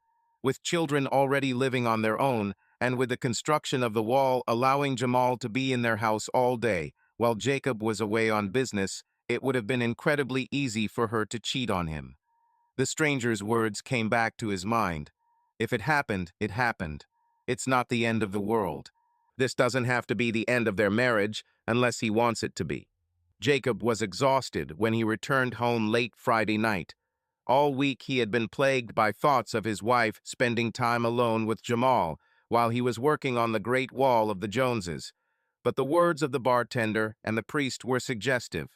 Speaker 1: With children already living on their own, and with the construction of the wall allowing Jamal to be in their house all day while Jacob was away on business, it would have been incredibly easy for her to cheat on him. The stranger's words came back to his mind. If it happened, it happened. It's not the end of the world. This doesn't have to be the end of their marriage unless he wants it to be. Jacob was exhausted when he returned home late Friday night. All week he had been plagued by thoughts of his wife spending time alone with Jamal while he was working on the Great Wall of the Joneses. But the words of the bartender and the priest were suggestive.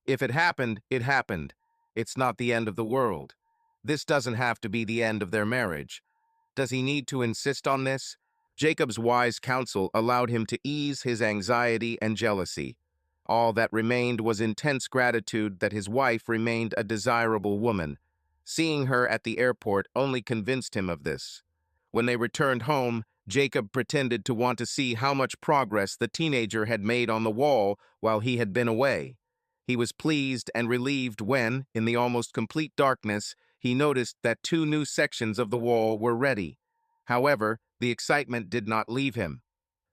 Speaker 1: If it happened, it happened. It's not the end of the world. This doesn't have to be the end of their marriage. Does he need to insist on this? Jacob's wise counsel allowed him to ease his anxiety and jealousy. All that remained was intense gratitude that his wife remained a desirable woman. Seeing her at the airport only convinced him of this. When they returned home, Jacob pretended to want to see how much progress the teenager had made on the wall while he had been away. He was pleased and relieved when, in the almost complete darkness, he noticed that 2 new sections of the wall were ready. However, the excitement did not leave him.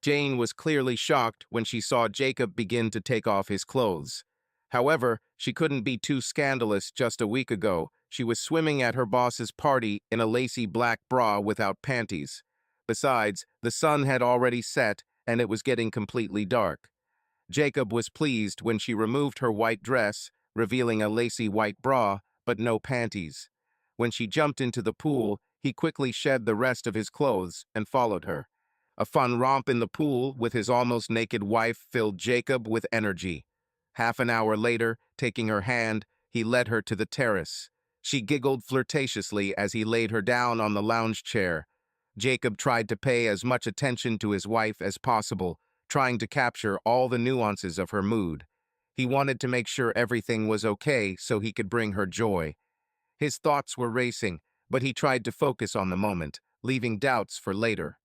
Speaker 1: Jane was clearly shocked when she saw Jacob begin to take off his clothes. However, she couldn't be too scandalous. Just a week ago, she was swimming at her boss's party in a lacy black bra without panties. Besides, the sun had already set and it was getting completely dark. Jacob was pleased when she removed her white dress, revealing a lacy white bra, but no panties. When she jumped into the pool, he quickly shed the rest of his clothes and followed her. A fun romp in the pool with his almost naked wife filled Jacob with energy. Half an hour later, taking her hand, he led her to the terrace. She giggled flirtatiously as he laid her down on the lounge chair. Jacob tried to pay as much attention to his wife as possible, trying to capture all the nuances of her mood. He wanted to make sure everything was okay so he could bring her joy. His thoughts were racing, but he tried to focus on the moment, leaving doubts for later.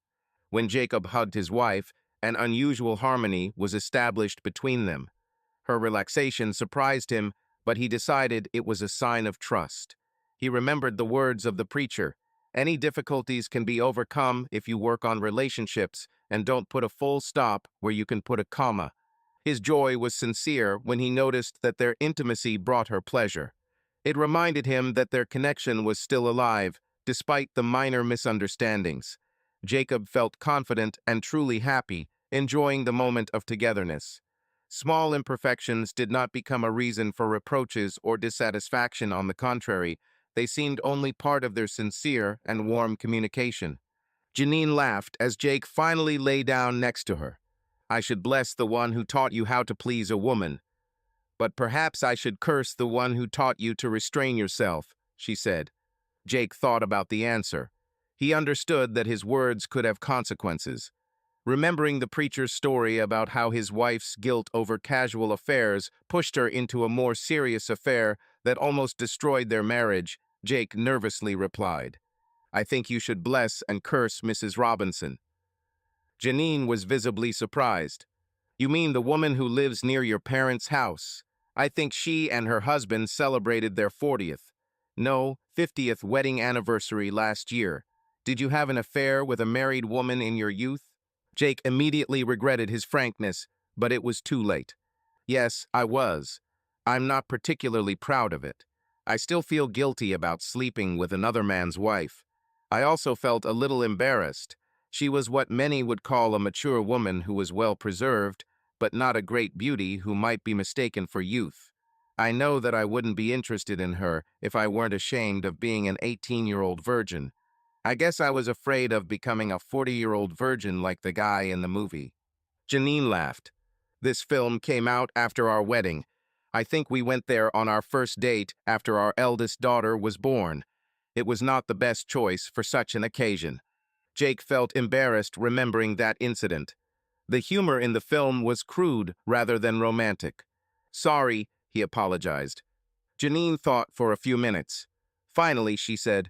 Speaker 1: When Jacob hugged his wife, an unusual harmony was established between them. Her relaxation surprised him, but he decided it was a sign of trust. He remembered the words of the preacher, "Any difficulties can be overcome if you work on relationships and don't put a full stop where you can put a comma." His joy was sincere when he noticed that their intimacy brought her pleasure. It reminded him that their connection was still alive, despite the minor misunderstandings. Jacob felt confident and truly happy, enjoying the moment of togetherness. Small imperfections did not become a reason for reproaches or dissatisfaction. On the contrary, they seemed only part of their sincere and warm communication. Janine laughed as Jake finally lay down next to her. "I should bless the one who taught you how to please a woman, but perhaps I should curse the one who taught you to restrain yourself," she said. Jake thought about the answer. He understood that his words could have consequences. Remembering the preacher's story about how his wife's guilt over casual affairs pushed her into a more serious affair that almost destroyed their marriage, Jake nervously replied, "I think you should bless and curse Mrs. Robinson." Janine was visibly surprised. "You mean the woman who lives near your parents' house? I think she and her husband celebrated their 40th, no, 50th wedding anniversary last year. Did you have an affair with a married woman in your youth? Jake immediately regretted his frankness, but it was too late. Yes, I was. I'm not particularly proud of it. I still feel guilty about sleeping with another man's wife. I also felt a little embarrassed. She was what many would call a mature woman who was well preserved, but not a great beauty who might be mistaken for youth. I know that I wouldn't be interested in her if I weren't ashamed of being an 18-year-old virgin. I guess I was afraid of becoming a 40-year-old virgin like the guy in the movie. Janine laughed. This film came out after our wedding. I think we went there on our first date after our eldest daughter was born. It was not the best choice for such an occasion. Jake felt embarrassed remembering that incident. The humor in the film was crude rather than romantic. Sorry, he apologized. Janine thought for a few minutes. Finally, she said,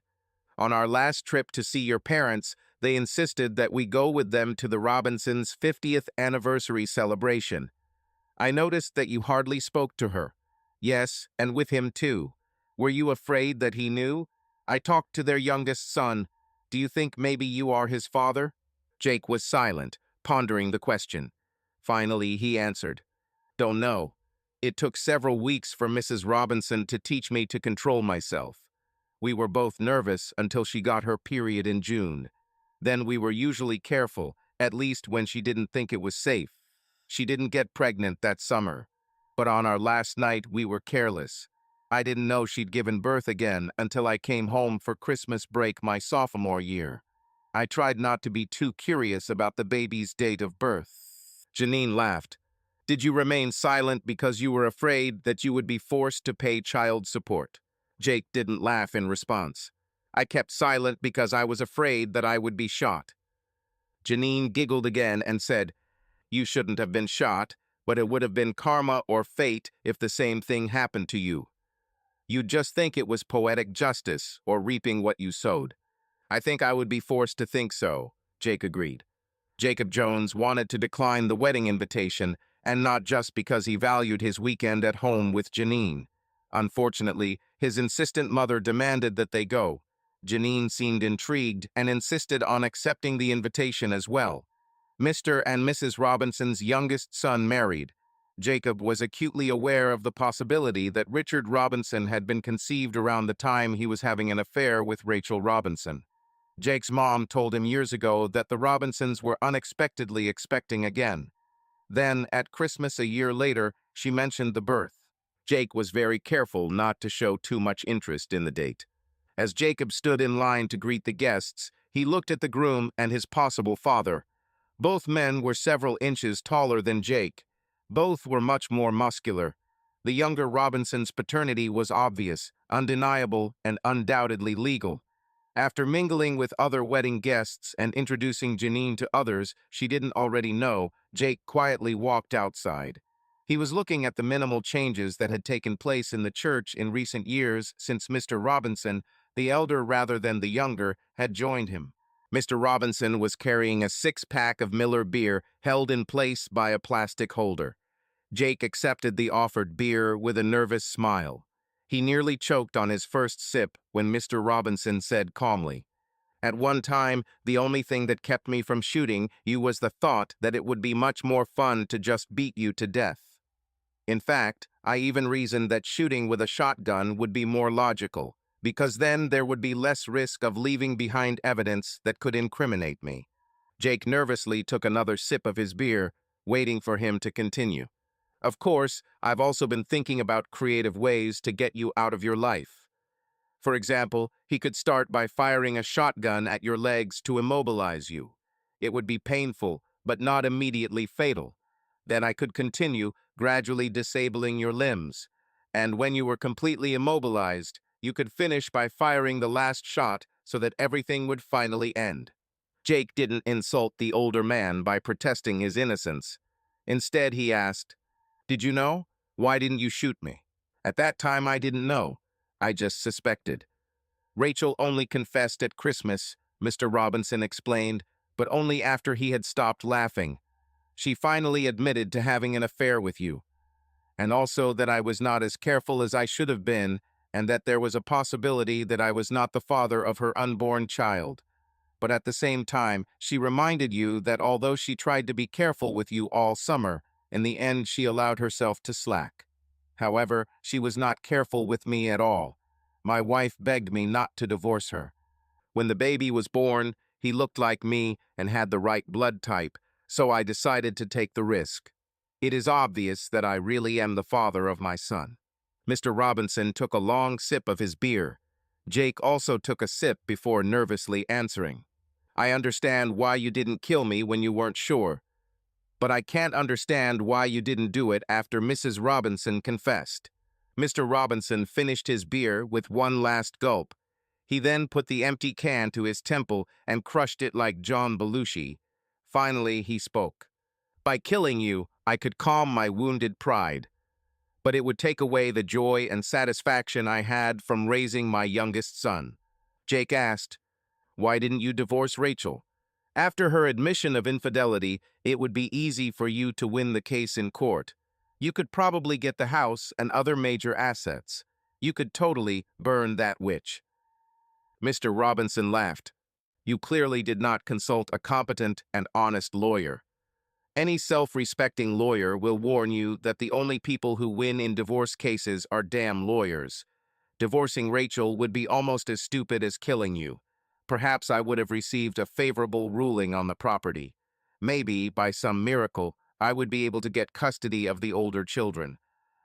Speaker 1: on our last trip to see your parents, they insisted that we go with them to the Robinsons' 50th anniversary celebration. I noticed that you hardly spoke to her. Yes, and with him too. Were you afraid that he knew? I talked to their youngest son. Do you think maybe you are his father? Jake was silent, pondering the question. Finally, he answered, don't know. It took several weeks for Mrs. Robinson to teach me to control myself. We were both nervous until she got her period in June. Then we were usually careful, at least when she didn't think it was safe. She didn't get pregnant that summer. But on our last night, we were careless. I didn't know she'd given birth again until I came home for Christmas break my sophomore year. I tried not to be too curious about the baby's date of birth. Janine laughed. Did you remain silent because you were afraid that you would be forced to pay child support? Jake didn't laugh in response. I kept silent because I was afraid that I would be shot. Janine giggled again and said, you shouldn't have been shot, but it would have been karma or fate if the same thing happened to you. You'd just think it was poetic justice or reaping what you sowed. I think I would be forced to think so, Jake agreed. Jacob Jones wanted to decline the wedding invitation, and not just because he valued his weekend at home with Janine. Unfortunately, his insistent mother demanded that they go. Janine seemed intrigued and insisted on accepting the invitation as well. Mr. and Mrs. Robinson's youngest son married. Jacob was acutely aware of the possibility that Richard Robinson had been conceived around the time he was having an affair with Rachel Robinson. Jake's mom told him years ago that the Robinsons were unexpectedly expecting again. Then, at Christmas a year later, she mentioned the birth. Jake was very careful not to show too much interest in the date. As Jacob stood in line to greet the guests, he looked at the groom and his possible father. Both men were several inches taller than Jake. Both were much more muscular. The younger Robinson's paternity was obvious, undeniable, and undoubtedly legal. After mingling with other wedding guests and introducing Janine to others she didn't already know, Jake quietly walked outside. He was looking at the minimal changes that had taken place in the church in recent years since Mr. Robinson, the elder rather than the younger, had joined him. Mr. Robinson was carrying a six-pack of Miller beer held in place by a plastic holder. Jake accepted the offered beer with a nervous smile. He nearly choked on his first sip when Mr. Robinson said calmly, at one time, the only thing that kept me from shooting you was the thought that it would be much more fun to just beat you to death. In fact, I even reasoned that shooting with a shotgun would be more logical, because then there would be less risk of leaving behind evidence that could incriminate me. Jake nervously took another sip of his beer, waiting for him to continue. Of course, I've also been thinking about creative ways to get you out of your life. For example, he could start by firing a shotgun at your legs to immobilize you. It would be painful, but not immediately fatal. Then I could continue, gradually disabling your limbs. And when you were completely immobilized, you could finish by firing the last shot so that everything would finally end. Jake didn't insult the older man by protesting his innocence. Instead, he asked, did you know? Why didn't you shoot me? At that time, I didn't know. I just suspected. Rachel only confessed at Christmas, Mr. Robinson explained, but only after he had stopped laughing. She finally admitted to having an affair with you, and also that I was not as careful as I should have been, and that there was a possibility that I was not the father of her unborn child. but at the same time, she reminded you that although she tried to be careful with you all summer, in the end she allowed herself to slack. However, she was not careful with me at all. My wife begged me not to divorce her. When the baby was born, he looked like me and had the right blood type, so I decided to take the risk. It is obvious that I really am the father of my son. Mr. Robinson took a long sip of his beer. Jake also took a sip before nervously answering. I understand why you didn't kill me when you weren't sure, but I can't understand why you didn't do it after Mrs. Robinson confessed. Mr. Robinson finished his beer with one last gulp. He then put the empty can to his temple and crushed it like John Belushi. Finally, he spoke. By killing you, I could calm my wounded pride, but it would take away the joy and satisfaction I had from raising my youngest son. Jake asked, why didn't you divorce Rachel? After her admission of infidelity, it would be easy for you to win the case in court. You could probably get the house and other major assets. You could totally burn that witch. Mr. Robinson laughed. You clearly did not consult a competent and honest lawyer. Any self-respecting lawyer will warn you that the only people who win in divorce cases are damn lawyers. Divorcing Rachel would be almost as stupid as killing you. Perhaps I would have received a favorable ruling on the property. Maybe, by some miracle, I would be able to get custody of the older children.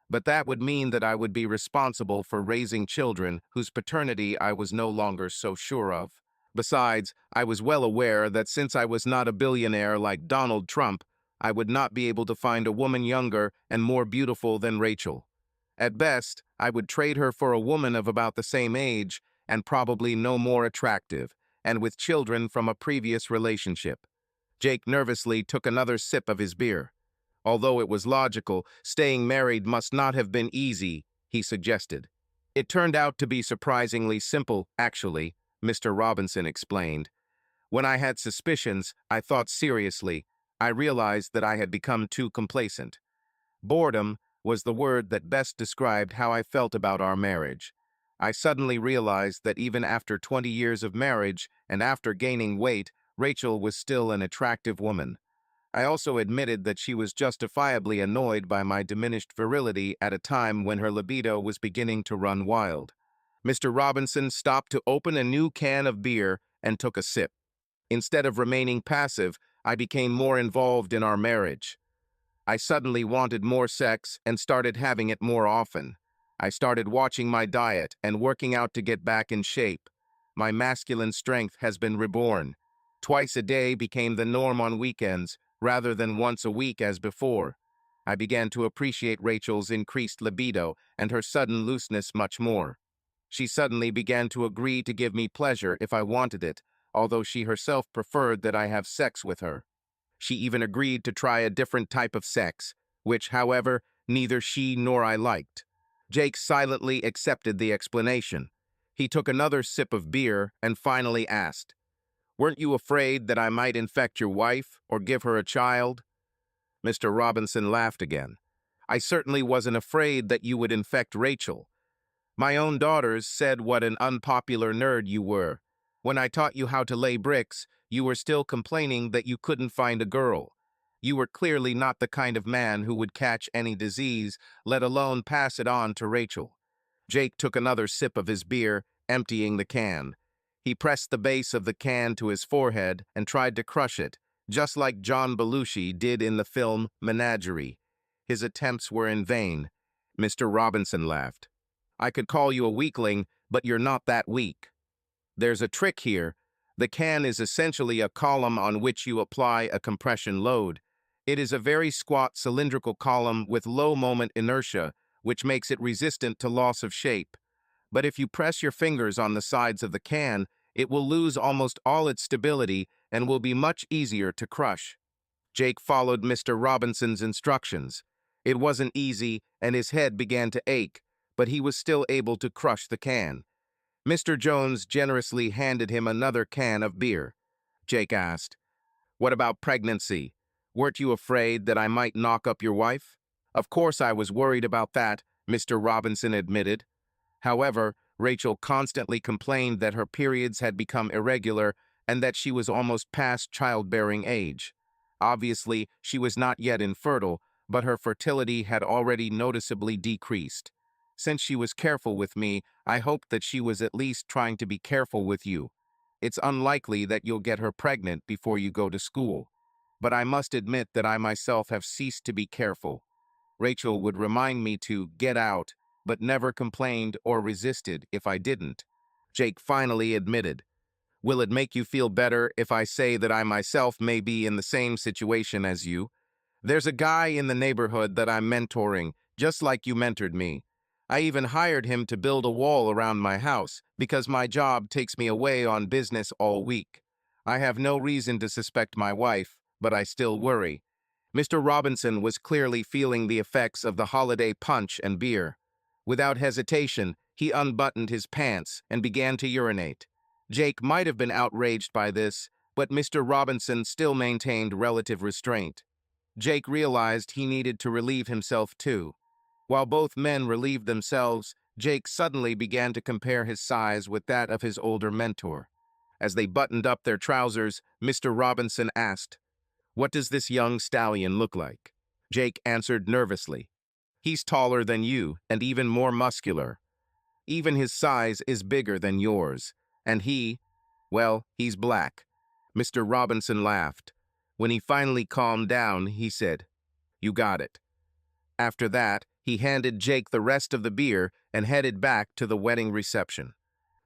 Speaker 1: But that would mean that I would be responsible for raising children whose paternity I was no longer so sure of. Besides, I was well aware that since I was not a billionaire like Donald Trump, I would not be able to find a woman younger and more beautiful than Rachel. At best, I would trade her for a woman of about the same age and probably no more attractive, and with children from a previous relationship. Jake nervously took another sip of his beer. Although it was logical, staying married must not have been easy, he suggested. It turned out to be surprisingly simple, actually, Mr. Robinson explained. When I had suspicions, I thought seriously. I realized that I had become too complacent. Boredom was the word that best described how I felt about our marriage. I suddenly realized that even after 20 years of marriage and after gaining weight, Rachel was still an attractive woman. I also admitted that she was justifiably annoyed by my diminished virility at a time when her libido was beginning to run wild. Mr. Robinson stopped to open a new can of beer and took a sip. Instead of remaining passive, I became more involved in our marriage. I suddenly wanted more sex and started having it more often. I started watching my diet and working out to get back in shape. My masculine strength has been reborn. Twice a day became the norm on weekends, rather than once a week as before. I began to appreciate Rachel's increased libido and her sudden looseness much more. She suddenly began to agree to give me pleasure if I wanted it, although she herself preferred that I have sex with her. She even agreed to try a different type of sex, which, however, neither she nor I liked. Jake silently accepted the explanation. He took another sip of beer and finally asked, weren't you afraid that I might infect your wife or give her a child? Mr. Robinson laughed again. I certainly wasn't afraid that you would infect Rachel. My own daughters said what an unpopular nerd you were. When I taught you how to lay bricks, you were still complaining that you couldn't find a girl. You were clearly not the kind of man who would catch any disease, let alone pass it on to Rachel. Jake took another sip of his beer, emptying the can. He pressed the base of the can to his forehead and tried to crush it, just like John Belushi did in the film Menagerie. His attempts were in vain. Mr. Robinson laughed. I could call you a weakling, but you're not that weak. There's a trick here. The can is essentially a column on which you apply a compression load. It is a very squat cylindrical column with low moment inertia, which makes it resistant to loss of shape. But if you press your fingers on the sides of the can, it will lose almost all its stability and will be much easier to crush. Jake followed Mr. Robinson's instructions. It wasn't easy, and his head began to ache, but he was still able to crush the can. Mr. Jones generously handed him another can of beer. Jake asked, what about pregnancy? Weren't you afraid that I might knock up your wife? Of course I was worried about that, Mr. Robinson admitted. However, Rachel constantly complained that her periods had become irregular, and that she was almost past childbearing age. Obviously, she was not yet infertile, but her fertility had already noticeably decreased. Since she was careful with me, I hoped that she was at least trying to be careful with you. It's unlikely that you'll get her pregnant before you go to school. But I must admit that I myself have ceased to be careful. Rachel would remind me to get out, but never complained or resisted if I didn't. Jake finally admitted, "Will it make you feel better if I say that I myself may be in the same situation as you? There's a guy in the neighborhood that I'm mentoring, just like you mentored me. I even hired him to build a wall around my house because my job takes me away on business all week. I have no reason to suspect my wife, but I still worry." Mr. Robinson was clearly feeling the effects of the holiday punch and beer. Without hesitation, he unbuttoned his pants and began to urinate. Jake might have been outraged by this, but Mr. Robinson still maintained relative restraint. Jake realized he needed to relieve himself too. While both men relieved themselves, Jake suddenly began to compare his size with that of his older mentor. As they buttoned up their trousers, Mr. Robinson asked, "What does this young stallion look like?" Jake answered nervously, "He's taller than you and even more muscular. Even his size is bigger than yours. And well, he's black." Mr. Robinson laughed. When he finally calmed down, he said, "You got it." After that, he handed Jake the rest of the beer and headed back to the wedding reception.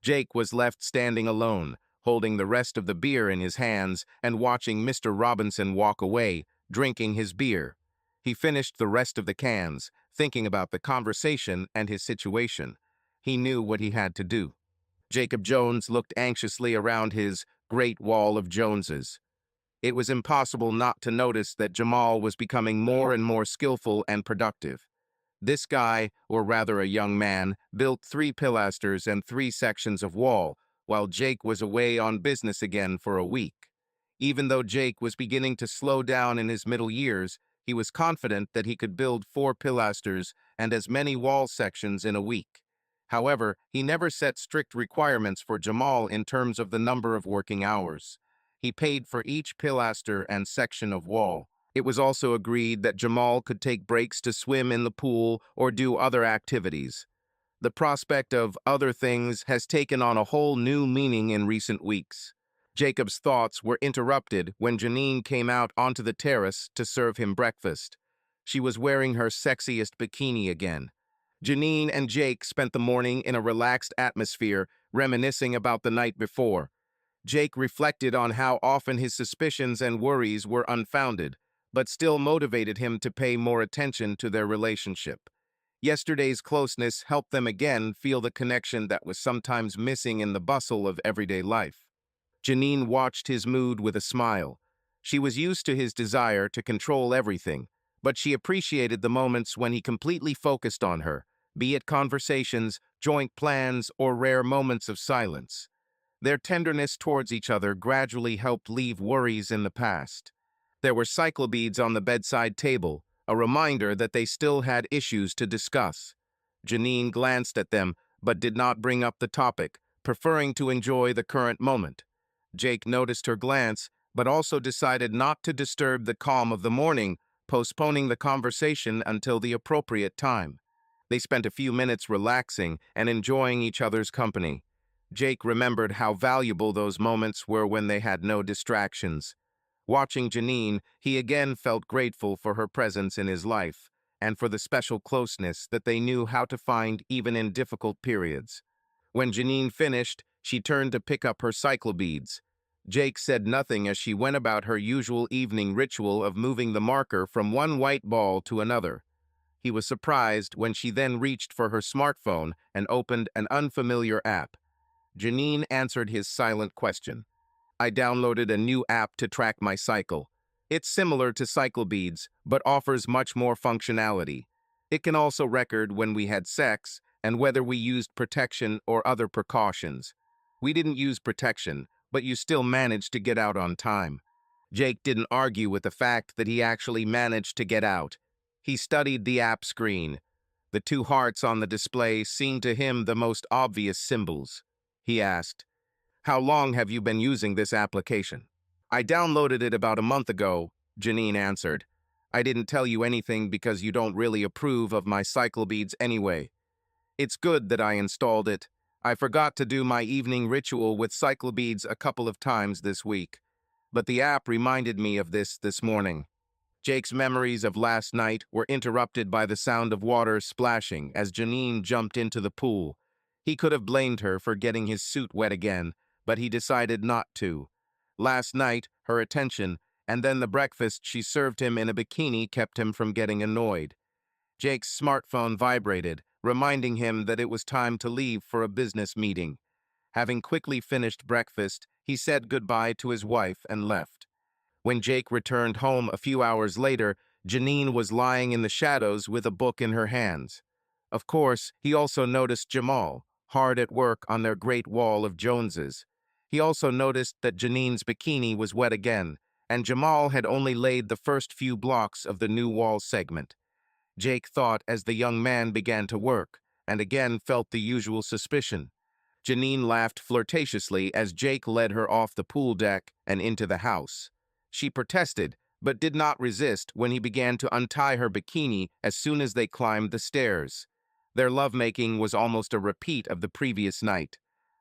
Speaker 1: Jake was left standing alone, holding the rest of the beer in his hands and watching Mr. Robinson walk away, drinking his beer. He finished the rest of the cans, thinking about the conversation and his situation. He knew what he had to do. Jacob Jones looked anxiously around his great wall of Joneses. It was impossible not to notice that Jamal was becoming more and more skillful and productive. This guy, or rather a young man, built 3 pilasters and 3 sections of wall, while Jake was away on business again for a week. Even though Jake was beginning to slow down in his middle years, he was confident that he could build 4 pilasters and as many wall sections in a week. However, he never set strict requirements for Jamal in terms of the number of working hours. He paid for each pilaster and section of wall. It was also agreed that Jamal could take breaks to swim in the pool or do other activities. The prospect of other things has taken on a whole new meaning in recent weeks. Jacob's thoughts were interrupted when Janine came out onto the terrace to serve him breakfast. She was wearing her sexiest bikini again. Janine and Jake spent the morning in a relaxed atmosphere, reminiscing about the night before. Jake reflected on how often his suspicions and worries were unfounded, but still motivated him to pay more attention to their relationship. Yesterday's closeness helped them again feel the connection that was sometimes missing in the bustle of everyday life. Janine watched his mood with a smile. She was used to his desire to control everything, but she appreciated the moments when he completely focused on her, be it conversations, joint plans, or rare moments of silence. Their tenderness towards each other gradually helped leave worries in the past. There were cycle beads on the bedside table, a reminder that they still had issues to discuss. Janine glanced at them, but did not bring up the topic, preferring to enjoy the current moment. Jake noticed her glance, but also decided not to disturb the calm of the morning, postponing the conversation until the appropriate time. They spent a few minutes relaxing and enjoying each other's company. Jake remembered how valuable those moments were when they had no distractions. Watching Janine, he again felt grateful for her presence in his life, and for the special closeness that they knew how to find even in difficult periods. When Janine finished, she turned to pick up her cycle beads. Jake said nothing as she went about her usual evening ritual of moving the marker from one white ball to another. He was surprised when she then reached for her smartphone and opened an unfamiliar app. Janine answered his silent question. "I downloaded a new app to track my cycle. It's similar to Cycle Beads, but offers much more functionality. It can also record when we had sex and whether we used protection or other precautions. We didn't use protection, but you still managed to get out on time." Jake didn't argue with the fact that he actually managed to get out. He studied the app screen. The 2 hearts on the display seemed to him the most obvious symbols. He asked, How long have you been using this application? I downloaded it about a month ago, Janine answered. I didn't tell you anything because you don't really approve of my cycle beads anyway. It's good that I installed it. I forgot to do my evening ritual with cycle beads a couple of times this week, but the app reminded me of this morning. Jake's memories of last night were interrupted by the sound of water splashing as Janine jumped into the pool. He could have blamed her for getting his suit wet again, but he decided not to. Last night, her attention, and then the breakfast she served him in a bikini kept him from getting annoyed. Jake's smartphone vibrated, reminding him that it was time to leave for a business meeting. Having quickly finished breakfast, he said goodbye to his wife and left. When Jake returned home a few hours later, Janine was lying in the shadows with a book in her hands. Of course, he also noticed Jamal, hard at work on their great wall of Joneses. He also noticed that Janine's bikini was wet again, and Jamal had only laid the first few blocks of the new wall segment. Jake thought as the young man began to work, and again felt the usual suspicion. Janine laughed flirtatiously as Jake led her off the pool deck and into the house. She protested, but did not resist when he began to untie her bikini as soon as they climbed the stairs. Their lovemaking was almost a repeat of the previous night.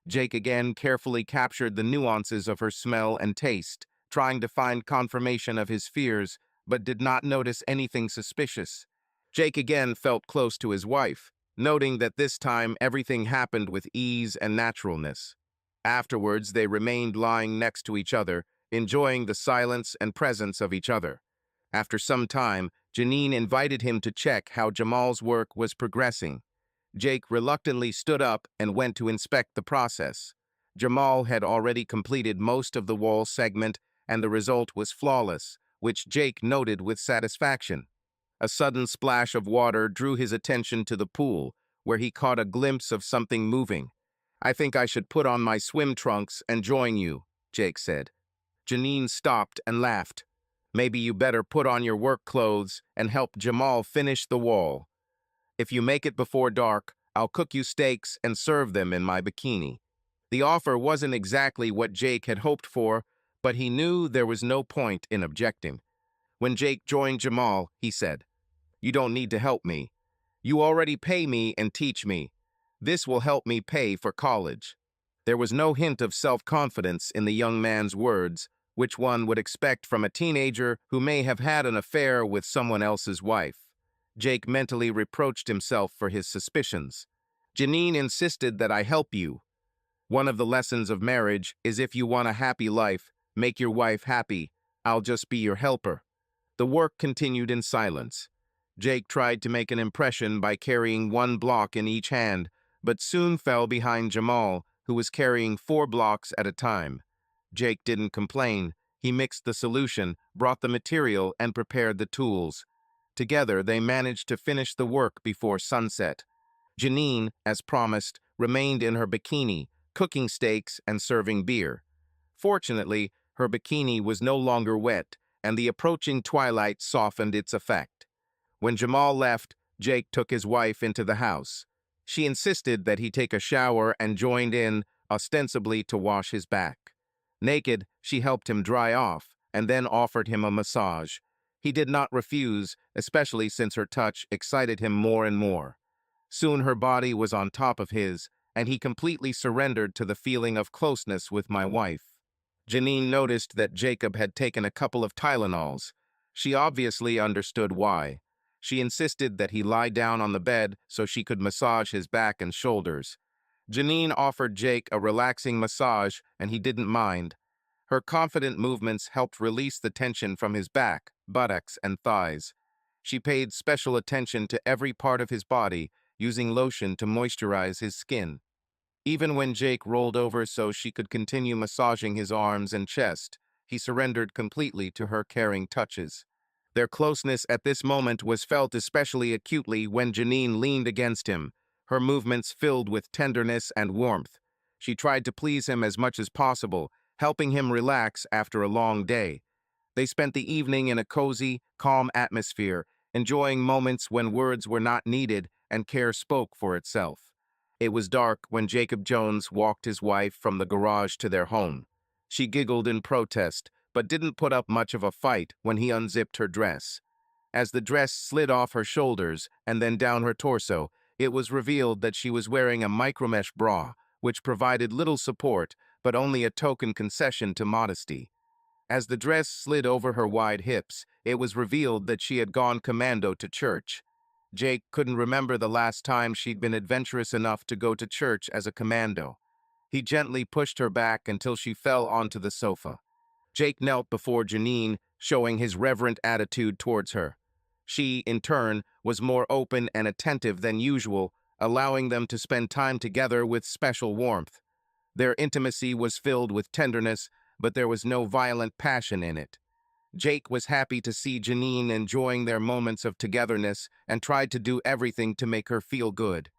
Speaker 1: Jake again carefully captured the nuances of her smell and taste, trying to find confirmation of his fears, but did not notice anything suspicious. Jake again felt close to his wife, noting that this time everything happened with ease and naturalness. Afterwards, they remained lying next to each other, enjoying the silence and presence of each other. After some time, Janine invited him to check how Jamal's work was progressing. Jake reluctantly stood up and went to inspect the process. Jamal had already completed most of the wall segment, and the result was flawless, which Jake noted with satisfaction. A sudden splash of water drew his attention to the pool, where he caught a glimpse of something moving. I think I should put on my swim trunks and join you, Jake said. Janine stopped and laughed. Maybe you better put on your work clothes and help Jamal finish the wall. If you make it before dark, I'll cook you steaks and serve them in my bikini. The offer wasn't exactly what Jake had hoped for, but he knew there was no point in objecting. When Jake joined Jamal, he said, "You don't need to help me. You already pay me and teach me. This will help me pay for college." There was no hint of self-confidence in the young man's words, which one would expect from a teenager who may have had an affair with someone else's wife. Jake mentally reproached himself for his suspicions. Janine insisted that I help you. One of the lessons of marriage is if you want a happy life, make your wife happy. I'll just be your helper. The work continued in silence. Jake tried to make an impression by carrying one block in each hand, but soon fell behind Jamal, who was carrying 4 blocks at a time. Jake didn't complain. He mixed the solution, brought the material, and prepared the tools. Together, they managed to finish the work before sunset. Janine, as promised, remained in her bikini, cooking steaks and serving beer. Fortunately, her bikini was no longer wet, and the approaching twilight softened its effect. When Jamal left, Jake took his wife into the house. She insisted that he take a shower and joined in, ostensibly to wash his back. Naked, she helped him dry off, and then offered him a massage. He did not refuse, especially since her touch excited him more and more. Soon her body was on top of his, and he completely surrendered to the feeling of closeness with my wife. Janine noticed that Jacob had taken a couple of Tylenols. She obviously understood why. She insisted that he lie down on the bed so she could massage his back and shoulders. Janine offered Jake a relaxing massage, and he didn't mind. Her confident movements helped release the tension from his back, buttocks, and thighs. She paid special attention to every part of his body, using lotion to moisturize his skin. Even when Jake rolled over so she could continue massaging his arms and chest, he surrendered completely to her caring touches. Their closeness at this moment was felt especially acutely when Janine leaned against him, her movements filled with tenderness and warmth. She tried to please him as much as possible, helping him relax after a long day. They spent the evening in a cozy, calm atmosphere, enjoying moments when words were not needed and care spoke for itself. It was dark when Jacob Jones walked his wife from the garage to their home. She giggled in protest, but didn't put up much of a fight when he unzipped her dress. As the dress slid off her shoulders and then down her torso, it was revealed that she was wearing a micromesh bra, which provided little support, but only a token concession to modesty. As the dress slid over her wide hips, it was revealed that she had gone commando to church. Jake couldn't remember the last time she'd been adventurous enough to go to church as a commando. He gently pushed her back until she fell onto the sofa. Jake knelt before Janine, showing his reverent attitude towards her. She, in turn, was more open and attentive than usual, allowing them to spend time together with special warmth. Their intimacy was filled with tenderness, but there was no violent passion in it. Jake was happy to see Janine enjoying their moments of togetherness and tried to do everything to make her feel good.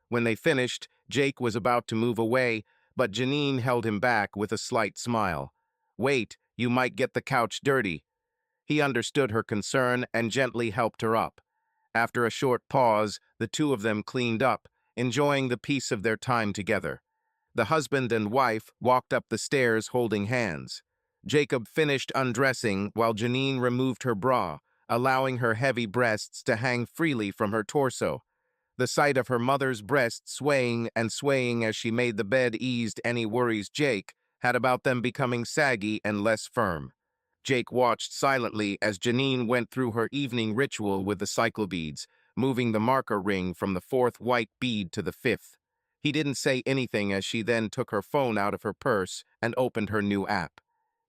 Speaker 1: When they finished, Jake was about to move away, but Janine held him back with a slight smile. "Wait, you might get the couch dirty." He understood her concern and gently helped her up. After a short pause, the two of them cleaned up, enjoying the peace of their time together. The husband and wife walked up the stairs holding hands. Jacob finished undressing while Janine removed her bra, allowing her heavy breasts to hang freely from her torso. The sight of her mother's breast swaying and swaying as she made the bed eased any worries Jake had about them becoming saggy and less firm. Jake watched silently as Janine went through her evening ritual with the cycle beads, moving the marker ring from the fourth white bead to the fifth. He didn't say anything as she then took her phone out of her purse and opened her new app.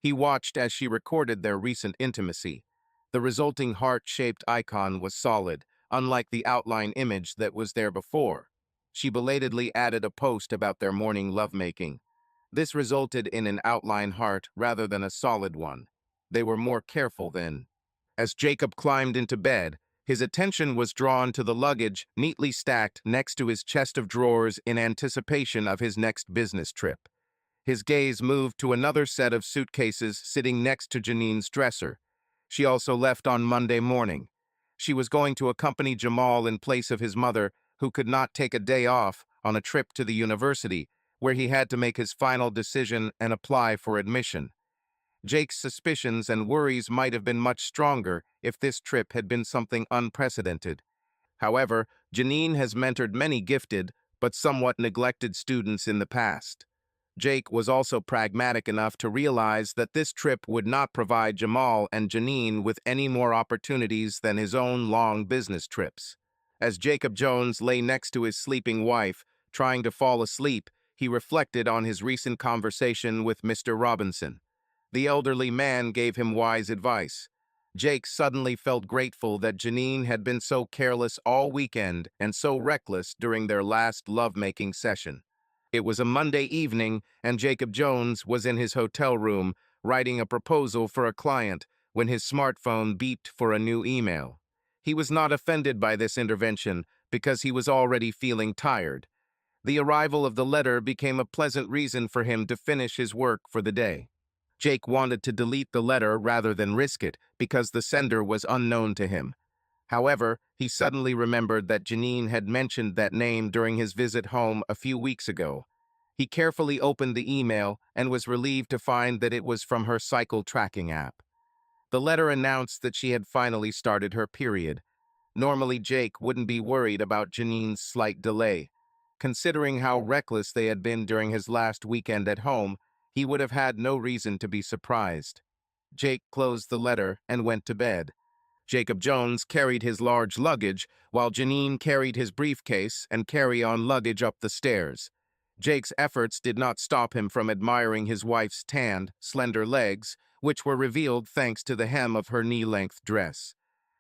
Speaker 1: He watched as she recorded their recent intimacy. The resulting heart-shaped icon was solid, unlike the outline image that was there before. She belatedly added a post about their morning lovemaking. This resulted in an outline heart rather than a solid one. They were more careful then. As Jacob climbed into bed, his attention was drawn to the luggage neatly stacked next to his chest of drawers in anticipation of his next business trip. His gaze moved to another set of suitcases sitting next to Janine's dresser. She also left on Monday morning. She was going to accompany Jamal in place of his mother, who could not take a day off, on a trip to the university, where he had to make his final decision and apply for admission. Jake's suspicions and worries might have been much stronger if this trip had been something unprecedented. However, Janine has mentored many gifted but somewhat neglected students in the past. Jake was also pragmatic enough to realize that this trip would not provide Jamal and Janine with any more opportunities than his own long business trips. As Jacob Jones lay next to his sleeping wife, trying to fall asleep, he reflected on his recent conversation with Mr. Robinson. The elderly man gave him wise advice. Jake suddenly felt grateful that Janine had been so careless all weekend and so reckless during their last lovemaking session. It was a Monday evening, and Jacob Jones was in his hotel room writing a proposal for a client when his smartphone beeped for a new email. He was not offended by this intervention because he was already feeling tired. The arrival of the letter became a pleasant reason for him to finish his work for the day. Jake wanted to delete the letter rather than risk it because the sender was unknown to him. However, he suddenly remembered that Janine had mentioned that name during his visit home a few weeks ago. He carefully opened the email and was relieved to find that it was from her cycle tracking app. The letter announced that she had finally started her period. Normally, Jake wouldn't be worried about Janine's slight delay. Considering how reckless they had been during his last weekend at home, he would have had no reason to be surprised. Jake closed the letter and went to bed. Jacob Jones carried his large luggage, while Janine carried his briefcase and carry-on luggage up the stairs. Jake's efforts did not stop him from admiring his wife's tanned, slender legs, which were revealed thanks to the hem of her knee-length dress.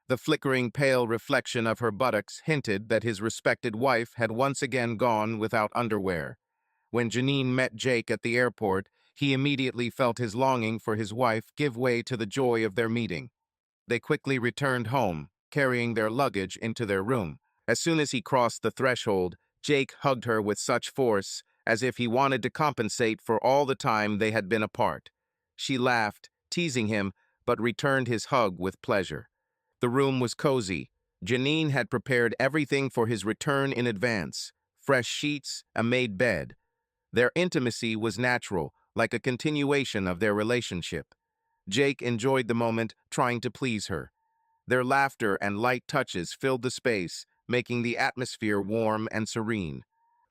Speaker 1: The flickering pale reflection of her buttocks hinted that his respected wife had once again gone without underwear. When Janine met Jake at the airport, he immediately felt his longing for his wife give way to the joy of their meeting. They quickly returned home, carrying their luggage into their room. As soon as he crossed the threshold, Jake hugged her with such force as if he wanted to compensate for all the time they had been apart. She laughed, teasing him, but returned his hug with pleasure. The room was cozy. Janine had prepared everything for his return in advance. fresh sheets, a made bed. Their intimacy was natural, like a continuation of their relationship. Jake enjoyed the moment, trying to please her. Their laughter and light touches filled the space, making the atmosphere warm and serene.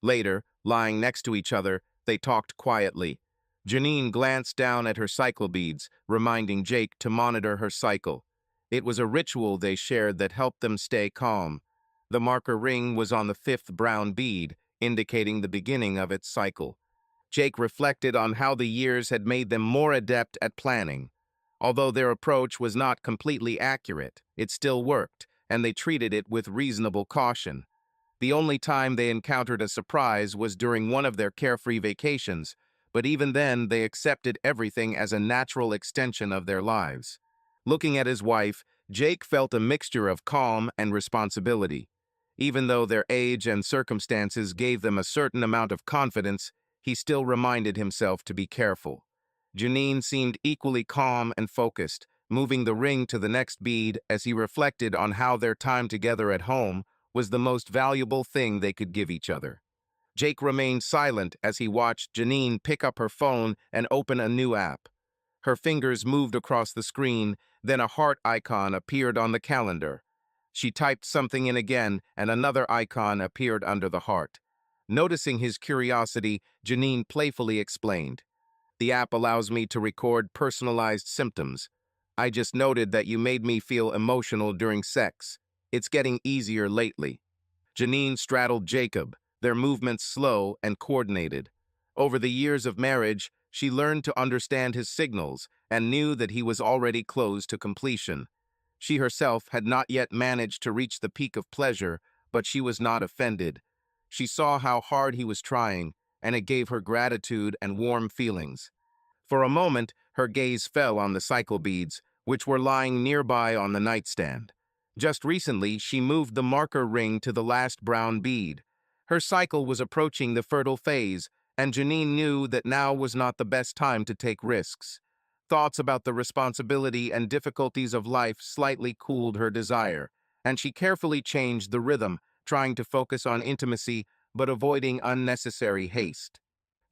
Speaker 1: Later, lying next to each other, they talked quietly. Janine glanced down at her cycle beads, reminding Jake to monitor her cycle. It was a ritual they shared that helped them stay calm. The marker ring was on the fifth brown bead, indicating the beginning of its cycle. Jake reflected on how the years had made them more adept at planning. Although their approach was not completely accurate, it still worked, and they treated it with reasonable caution. The only time they encountered a surprise was during one of their carefree vacations, but even then they accepted everything as a natural extension of their lives. Looking at his wife, Jake felt a mixture of calm and responsibility. Even though their age and circumstances gave them a certain amount of confidence, he still reminded himself to be careful. Janine seemed equally calm and focused, moving the ring to the next bead as he reflected on how their time together at home was the most valuable thing they could give each other. Jake remained silent as he watched Janine pick up her phone and open a new app. Her fingers moved across the screen, then a heart icon appeared on the calendar. She typed something in again, and another icon appeared under the heart. Noticing his curiosity, Janine playfully explained, "The app allows me to record personalized symptoms. I just noted that you made me feel emotional during sex. It's getting easier lately." Janine straddled Jacob, their movements slow and coordinated. Over the years of marriage, she learned to understand his signals and knew that he was already close to completion. She herself had not yet managed to reach the peak of pleasure, but she was not offended. She saw how hard he was trying, and it gave her gratitude and warm feelings. For a moment, her gaze fell on the cycle beads, which were lying nearby on the nightstand. Just recently, she moved the marker ring to the last brown bead. Her cycle was approaching the fertile phase, and Janine knew that now was not the best time to take risks. Thoughts about the responsibility and difficulties of life slightly cooled her desire, and she carefully changed the rhythm, trying to focus on intimacy but avoiding unnecessary haste.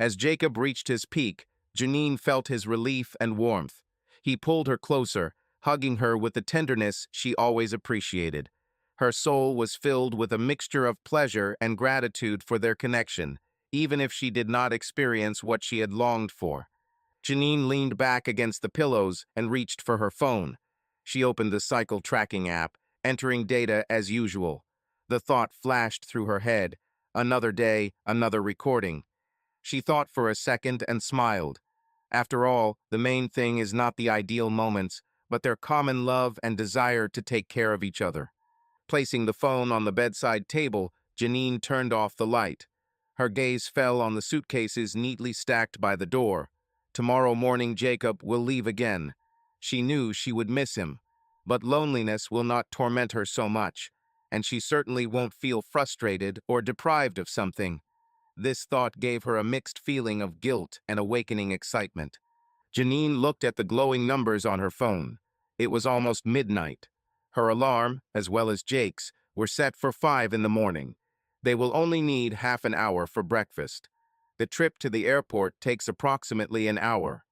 Speaker 1: As Jacob reached his peak, Janine felt his relief and warmth. He pulled her closer, hugging her with the tenderness she always appreciated. Her soul was filled with a mixture of pleasure and gratitude for their connection, even if she did not experience what she had longed for. Janine leaned back against the pillows and reached for her phone. She opened the cycle tracking app, entering data as usual. The thought flashed through her head, another day, another recording. She thought for a second and smiled. After all, the main thing is not the ideal moments, but their common love and desire to take care of each other. Placing the phone on the bedside table, Janine turned off the light. Her gaze fell on the suitcases neatly stacked by the door. Tomorrow morning Jacob will leave again. She knew she would miss him, but loneliness will not torment her so much, and she certainly won't feel frustrated or deprived of something. This thought gave her a mixed feeling of guilt and awakening excitement. Janine looked at the glowing numbers on her phone. It was almost midnight. Her alarm, as well as Jake's, were set for 5 in the morning. They will only need half an hour for breakfast. The trip to the airport takes approximately an hour.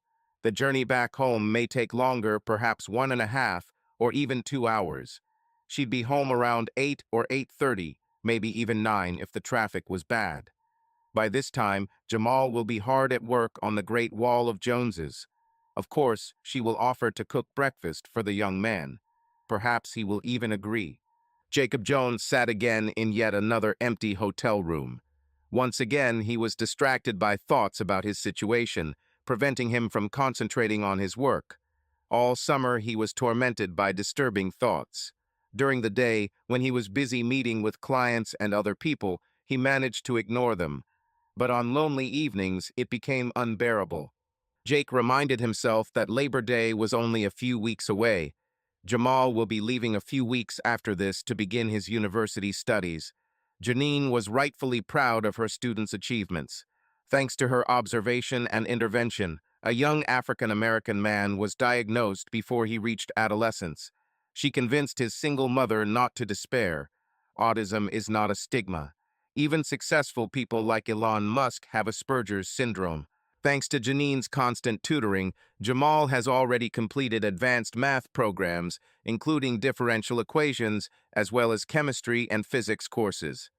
Speaker 1: The journey back home may take longer, perhaps 1.5 or even 2 hours. She'd be home around 8 or 8:30, maybe even 9 if the traffic was bad. By this time, Jamal will be hard at work on the Great Wall of Joneses. Of course, she will offer to cook breakfast for the young man. Perhaps he will even agree. Jacob Jones sat again in yet another empty hotel room. Once again, he was distracted by thoughts about his situation, preventing him from concentrating on his work. All summer, he was tormented by disturbing thoughts. During the day, when he was busy meeting with clients and other people, he managed to ignore them. But on lonely evenings, it became unbearable. Jake reminded himself that Labor Day was only a few weeks away. Jamal will be leaving a few weeks after this to begin his university studies. Janine was rightfully proud of her student's achievements. Thanks to her observation and intervention, a young African-American man was diagnosed before he reached adolescence. She convinced his single mother not to despair. Autism is not a stigma. Even successful people like Elon Musk have Asperger's syndrome. Thanks to Janine's constant tutoring, Jamal has already completed advanced math programs, including differential equations, as well as chemistry and physics courses.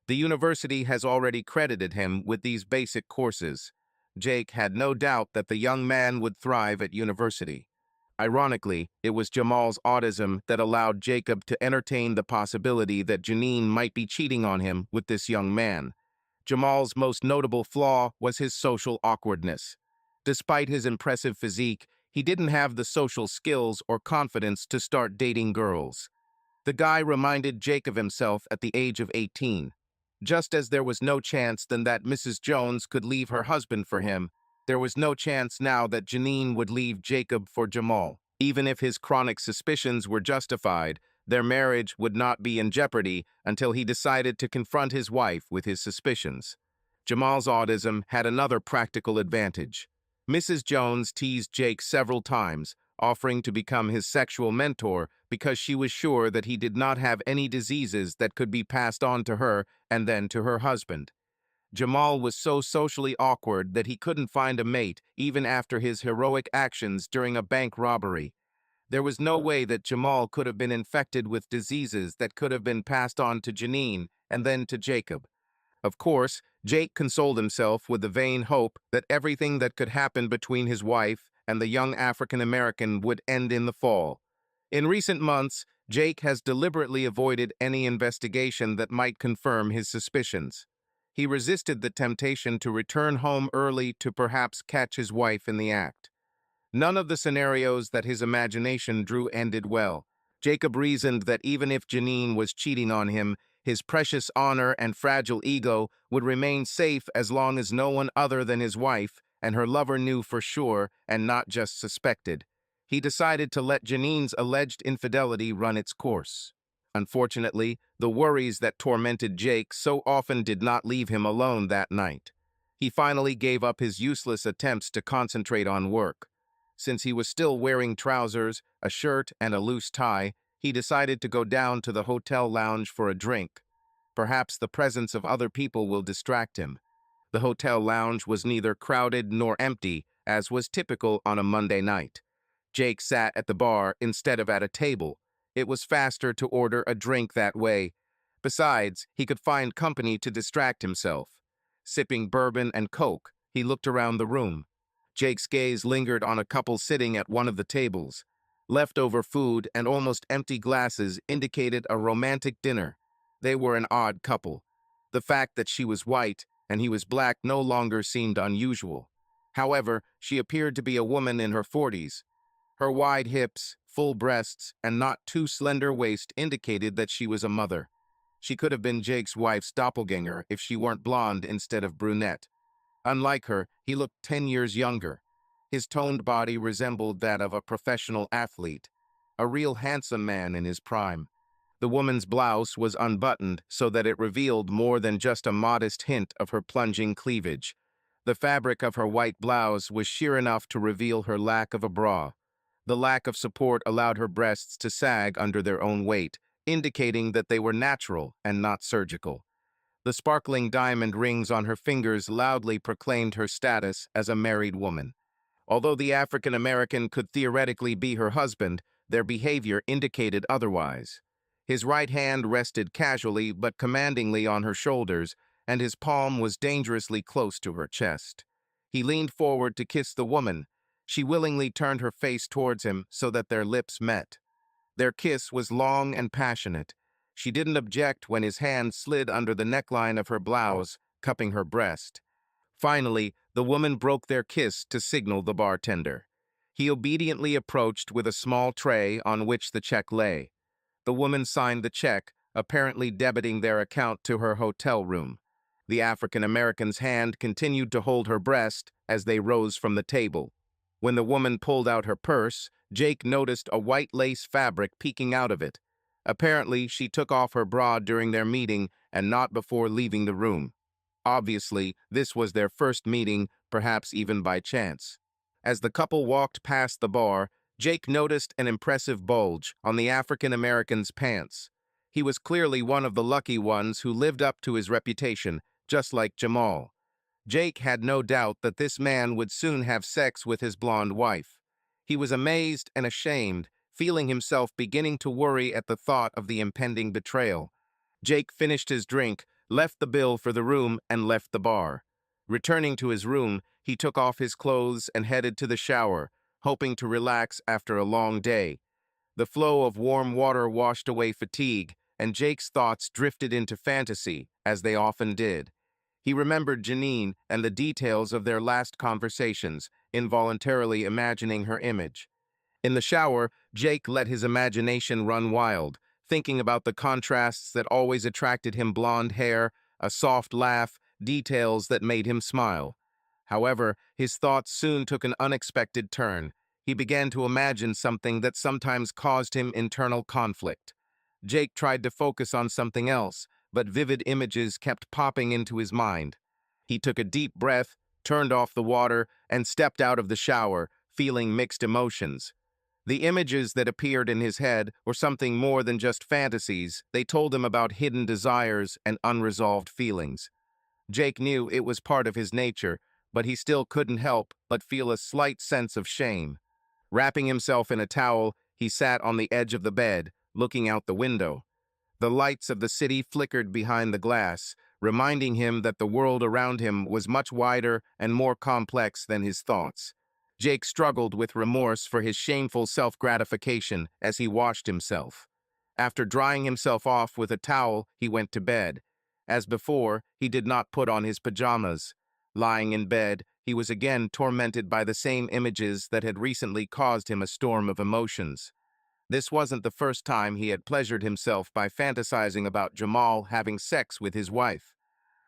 Speaker 1: The university has already credited him with these basic courses. Jake had no doubt that the young man would thrive at university. Ironically, it was Jamal's autism that allowed Jacob to entertain the possibility that Janine might be cheating on him with this young man. Jamal's most notable flaw was his social awkwardness. Despite his impressive physique, he didn't have the social skills or confidence to start dating girls. The guy reminded Jake of himself at the age of 18. Just as there was no chance then that Mrs. Jones could leave her husband for him, there was no chance now that Janine would leave Jacob for Jamal. Even if his chronic suspicions were justified, their marriage would not be in jeopardy until he decided to confront his wife with his suspicions. Jamal's autism had another practical advantage. Mrs. Jones teased Jake several times, offering to become his sexual mentor because she was sure that he did not have any diseases that could be passed on to her and then to her husband. Jamal was so socially awkward that he couldn't find a mate even after his heroic actions during a bank robbery. There was no way that Jamal could have been infected with diseases that could have been passed on to Janine and then to Jacob. Of course, Jake consoled himself with the vain hope that everything that could happen between his wife and the young African-American would end in the fall. In recent months, Jake has deliberately avoided any investigation that might confirm his suspicions. He resisted the temptation to return home early to perhaps catch his wife in the act. None of the scenarios that his imagination drew ended well. Jacob reasoned that even if Janine was cheating on him, his precious honor and fragile ego would remain safe as long as no one other than his wife and her lover knew for sure and not just suspected. He decided to let Janine's alleged infidelity run its course. Unfortunately, the worries that tormented Jake so often did not leave him alone that night. He finally gave up his useless attempts to concentrate on work. Since he was still wearing trousers, a shirt, and a loose tie, he decided to go down to the hotel lounge for a drink. Perhaps the presence of other people will distract him. The hotel lounge was neither crowded nor empty, as was typical on a Monday night. Jake sat at the bar instead of at a table. It was faster to order a drink that way. Besides, he could find company to distract himself. Sipping bourbon and Coke, he looked around the room. Jake's gaze lingered on a couple sitting at one of the tables. Leftover food and almost empty glasses indicated a romantic dinner. They were an odd couple. The fact that she was white and he was black no longer seemed unusual. However, she appeared to be a woman in her 40s. Her wide hips, full breasts, and not too slender waist indicated that she was a mother. She could have been Jake's wife's doppelganger if she weren't blonde instead of brunette. Unlike her, he looked 10 years younger. His toned body resembled that of a professional athlete, a real handsome man in his prime. The woman's blouse was unbuttoned so that it revealed more than just a modest hint of her plunging cleavage. The fabric of her white blouse was sheer enough to reveal her lack of a bra. The lack of support allowed her breasts to sag under their own weight, indicating that they were natural and not surgical. The sparkling diamond rings on her fingers loudly proclaimed her status as a married woman. Although the African American could theoretically be her husband, their behavior indicated otherwise. His right hand rested casually but commandingly on her shoulders, and his palm was dangerously close to her chest. He leaned forward to kiss the woman. She willingly turned her face towards him so that their lips met. Their kiss was long and passionate. She didn't object when his hand slid under the neckline of her blouse, cupping her breast. Finally, the woman broke their kiss to signal the bartender. He obediently approached with a small tray on which the check lay. The woman signed the check, apparently debiting their account to her hotel room. The African-American's hand continued to hold her breast as they rose from the table. When the woman pulled out her purse, Jake noticed a white lace fabric peeking out of it. Apparently, she took off her bra during their meeting and not before leaving the room. Obviously, this was their first meeting, perhaps even by chance. As the couple walked past the bar, Jake noticed an impressive bulge on the African-American's pants. He was clearly one of the lucky ones who lived up to his reputation, just like Jamal. Jake had no doubt that this man would soon have sex with his blonde wife. He was amazed and ashamed, feeling himself beginning to worry at the thought of the impending betrayal. Jake finished his drink, left the bill for the room, and left the bar. Returning to his room, he took off his clothes and headed to the shower, hoping to relax after a long day. The flow of warm water washed away fatigue, and Jake's thoughts drifted into fantasy, as they often did. He remembered Janine and the details of their last conversations, involuntarily imagining her image. In the shower, Jake let his imagination run wild, thinking about the contrasts that always attracted him: blonde hair, a soft laugh, details that made him smile. However, his thoughts soon took an unexpected turn. He began to imagine something that sometimes caused him internal conflict. Jake tried to focus on something else, but vivid images kept popping into his mind. He took a deep breath, turned off the water, and stepped out of the shower, feeling mixed emotions. The images that appeared in his head were something more than just fantasies. They told him about hidden desires and unresolved feelings. Jake knew it was part of his nature, but he still couldn't help but feel a slight sense of shame. Wrapping himself in a towel, he sat on the edge of the bed, looking out the window. The lights of the city flickered behind the glass, reminding him that the world around him was much wider and more complex than his thoughts. Jake struggled with remorse for his shameful self-gratification as he washed himself. After drying himself off with a towel, he went to bed. As before, he did not put on his pajamas. Lying in bed, he was again tormented by the same images that had recently caused him a storm of emotions. This wasn't the first time he had pleasured himself by fantasizing about Jamal having sex with his wife.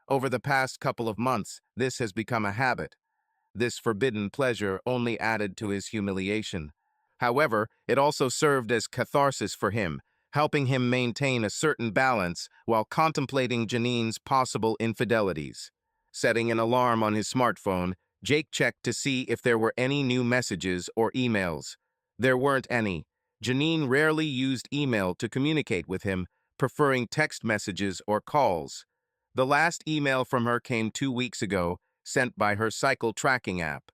Speaker 1: Over the past couple of months, this has become a habit. This forbidden pleasure only added to his humiliation. However, it also served as catharsis for him, helping him maintain a certain balance while contemplating Janine's possible infidelities. Setting an alarm on his smartphone, Jake checked to see if there were any new messages or emails. There weren't any. Janine rarely used email to communicate with him, preferring text messages or calls. The last email from her came 2 weeks ago, sent by her cycle tracking app.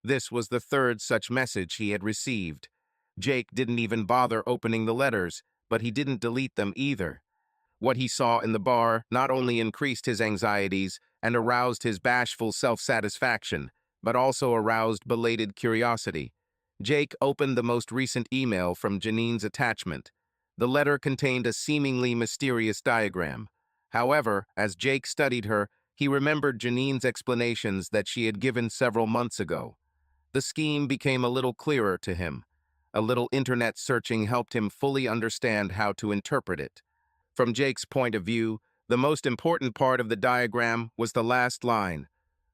Speaker 1: This was the third such message he had received. Jake didn't even bother opening the letters, but he didn't delete them either. What he saw in the bar not only increased his anxieties and aroused his bashful self-satisfaction, but also aroused belated curiosity. Jake opened the most recent email from Janine's attachment. The letter contained a seemingly mysterious diagram. However, as Jake studied her, he remembered Janine's explanations that she had given several months ago. The scheme became a little clearer to him. A little internet searching helped him fully understand how to interpret it. From Jake's point of view, the most important part of the diagram was the last line.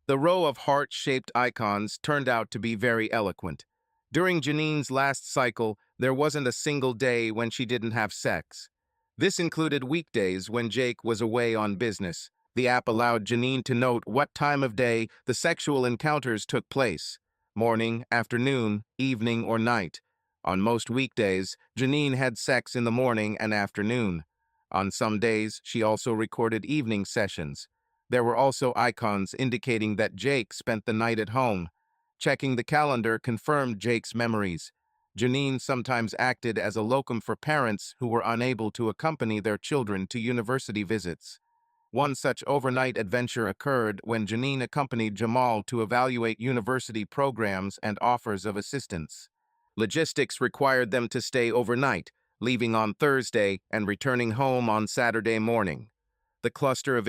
Speaker 1: The row of heart-shaped icons turned out to be very eloquent. During Janine's last cycle, there wasn't a single day when she didn't have sex. This included weekdays when Jake was away on business. The app allowed Janine to note what time of day the sexual encounters took place: morning, afternoon, evening, or night. On most weekdays, Janine had sex in the morning and afternoon. On some days, she also recorded evening sessions. There were also icons indicating that Jake spent the night at home. Checking the calendar confirmed Jake's memories. Janine sometimes acted as a locum for parents who were unable to accompany their children to university visits. One such overnight adventure occurred when Janine accompanied Jamal to evaluate university programs and offers of assistance. Logistics required them to stay overnight, leaving on Thursday and returning home on Saturday morning. The cluster of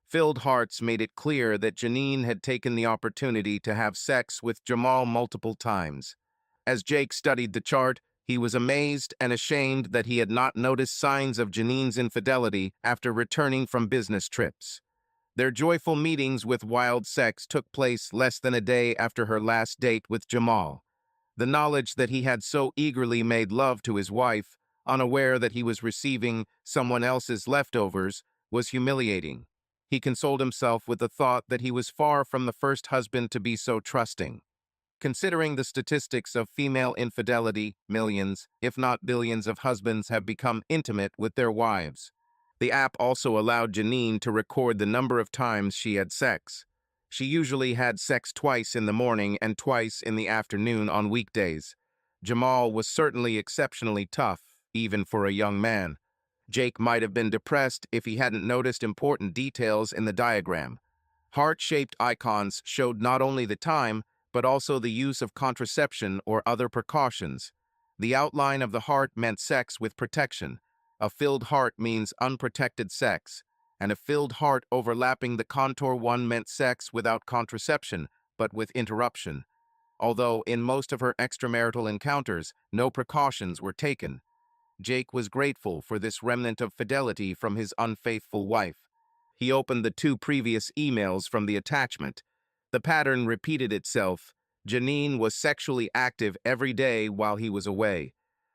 Speaker 1: filled hearts made it clear that Janine had taken the opportunity to have sex with Jamal multiple times. As Jake studied the chart, he was amazed and ashamed that he had not noticed signs of Janine's infidelity after returning from business trips. Their joyful meetings with wild sex took place less than a day after her last date with Jamal. The knowledge that he had so eagerly made love to his wife, unaware that he was receiving someone else's leftovers, was humiliating. He consoled himself with the thought that he was far from the first husband to be so trusting. Considering the statistics of female infidelity, millions, if not billions of husbands have become intimate with their wives. The app also allowed Janine to record the number of times she had sex. She usually had sex twice in the morning and twice in the afternoon on weekdays. Jamal was certainly exceptionally tough, even for a young man. Jake might have been depressed if he hadn't noticed important details in the diagram. Heart-shaped icons showed not only the time, but also the use of contraception or other precautions. The outline of the heart meant sex with protection. A filled heart means unprotected sex, and a filled heart overlapping the contour one meant sex without contraception, but with interruption. Although in most of her extramarital encounters, no precautions were taken. Jake was grateful for this remnant of fidelity from his unfaithful wife. He opened the two previous emails from the attachment. The pattern repeated itself. Janine was sexually active every day while he was away.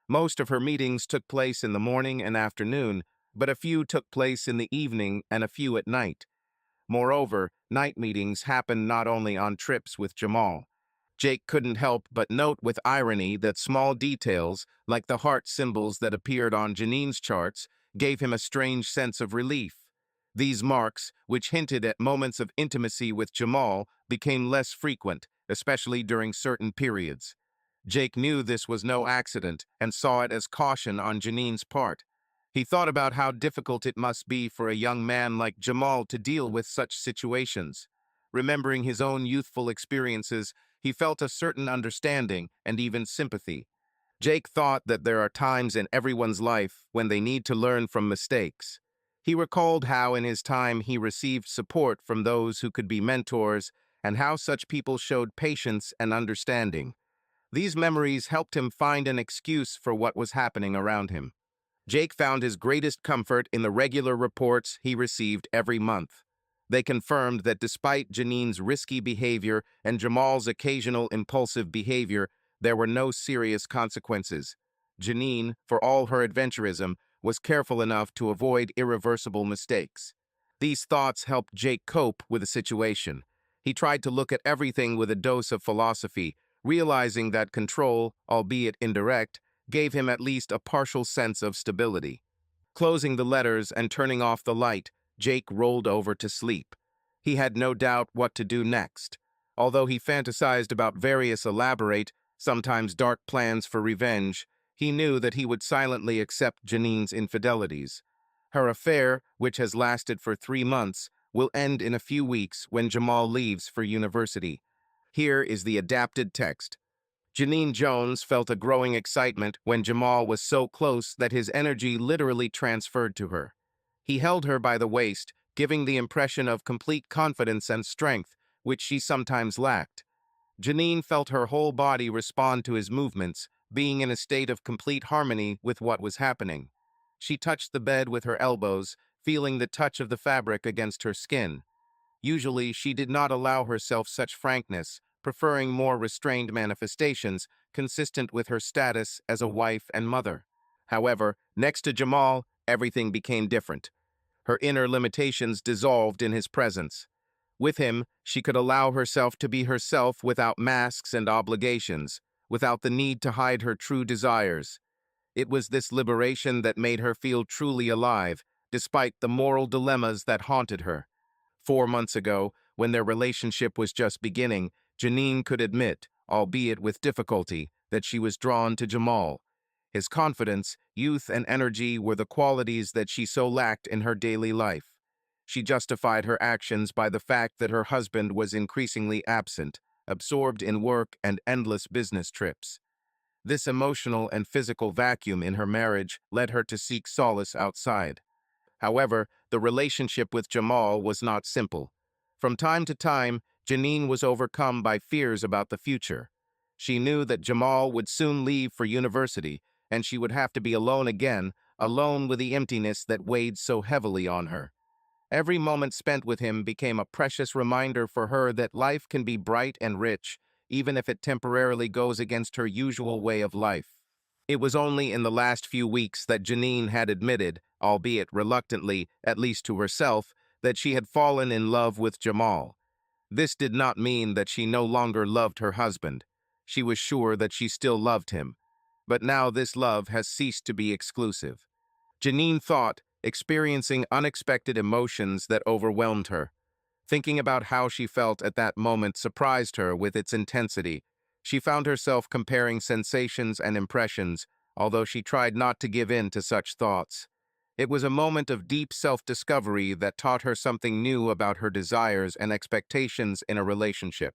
Speaker 1: Most of her meetings took place in the morning and afternoon, but a few took place in the evening and a few at night. Moreover, night meetings happened not only on trips with Jamal. Jake couldn't help but note with irony that small details, like the heart symbols that appeared on Janine's charts, gave him a strange sense of relief. These marks, which hinted at moments of intimacy with Jamal, became less frequent, especially during certain periods. Jake knew this was no accident and saw it as caution on Janine's part. He thought about how difficult it must be for a young man like Jamal to deal with such situations. Remembering his own youthful experiences, he felt a certain understanding and even sympathy. Jake thought that there are times in everyone's life when they need to learn from mistakes. He recalled how in his time he received support from those who could be mentors and how such people showed patience and understanding. These memories helped him find an excuse for what was happening around him. Jake found his greatest comfort in the regular reports he received every month. They confirmed that despite Janine's risky behavior and Jamal's occasional impulsive behavior, there were no serious consequences. Janine, for all her adventurism, was careful enough to avoid irreversible mistakes. These thoughts helped Jake cope with the situation. He tried to look at everything with a dose of philosophy, realizing that control, albeit indirect, gave him at least a partial sense of stability. Closing the letters and turning off the light, Jake rolled over to sleep. He had no doubt what to do next. Although he fantasized about various elaborate, sometimes dark plans for revenge, he knew that he would silently accept Janine's infidelities. Her affair, which has lasted for 3 months, will end in a few weeks when Jamal leaves for university. Here is the adapted text. Janine Jones felt a growing excitement when Jamal was so close that his energy literally transferred to her. He held her by the waist, giving the impression of complete confidence and strength, which she sometimes lacked. Janine felt her whole body respond to his movements, being in a state of complete harmony with what was happening. She touched the bed with her elbows, feeling the touch of the fabric against her skin. Usually, she did not allow herself such frankness, preferring more restrained manifestations consistent with her status as a wife and mother. However, next to Jamal, everything became different. Her inner limitations dissolved in his presence. With him, she could allow herself to be herself without masks and obligations, without the need to hide her true desires. It was this liberation that made her feel truly alive, despite the moral dilemmas that haunted her. 4 months ago, when their relationship was just beginning, Janine could admit, albeit with difficulty, that she was drawn to Jamal. His confidence, youth, and energy were the qualities that she so lacked in her daily life. She justified her actions by the fact that her husband was increasingly absent, absorbed in work and endless business trips. This emotional and physical vacuum in her marriage led her to seek solace outside. However, the relationship with Jamal was not simple. From time to time, Janine was overcome by fears about the future. She knew that Jamal would soon leave for university, and she would have to be alone again, alone with the emptiness that weighed so heavily on her. Every moment spent with him became a precious reminder for her that life can be bright and rich, even if it temporarily goes against her usual way of life. It was only in the last few weeks that Janine had admitted, albeit reluctantly, at least to herself, that she had fallen in love with Jamal. This did not mean that she no longer loved her husband. She was sure that she still loved him. But now this love has ceased to be exclusive. Janine thought, experiencing unexpected emotions that overwhelmed her. Thinking about how she felt at that moment surprised her with its intensity. She found herself comparing sensations and impressions, although she tried not to give in to such thoughts. It was a moment of deep self-discovery that taught her something new about her desires and expectations in a relationship.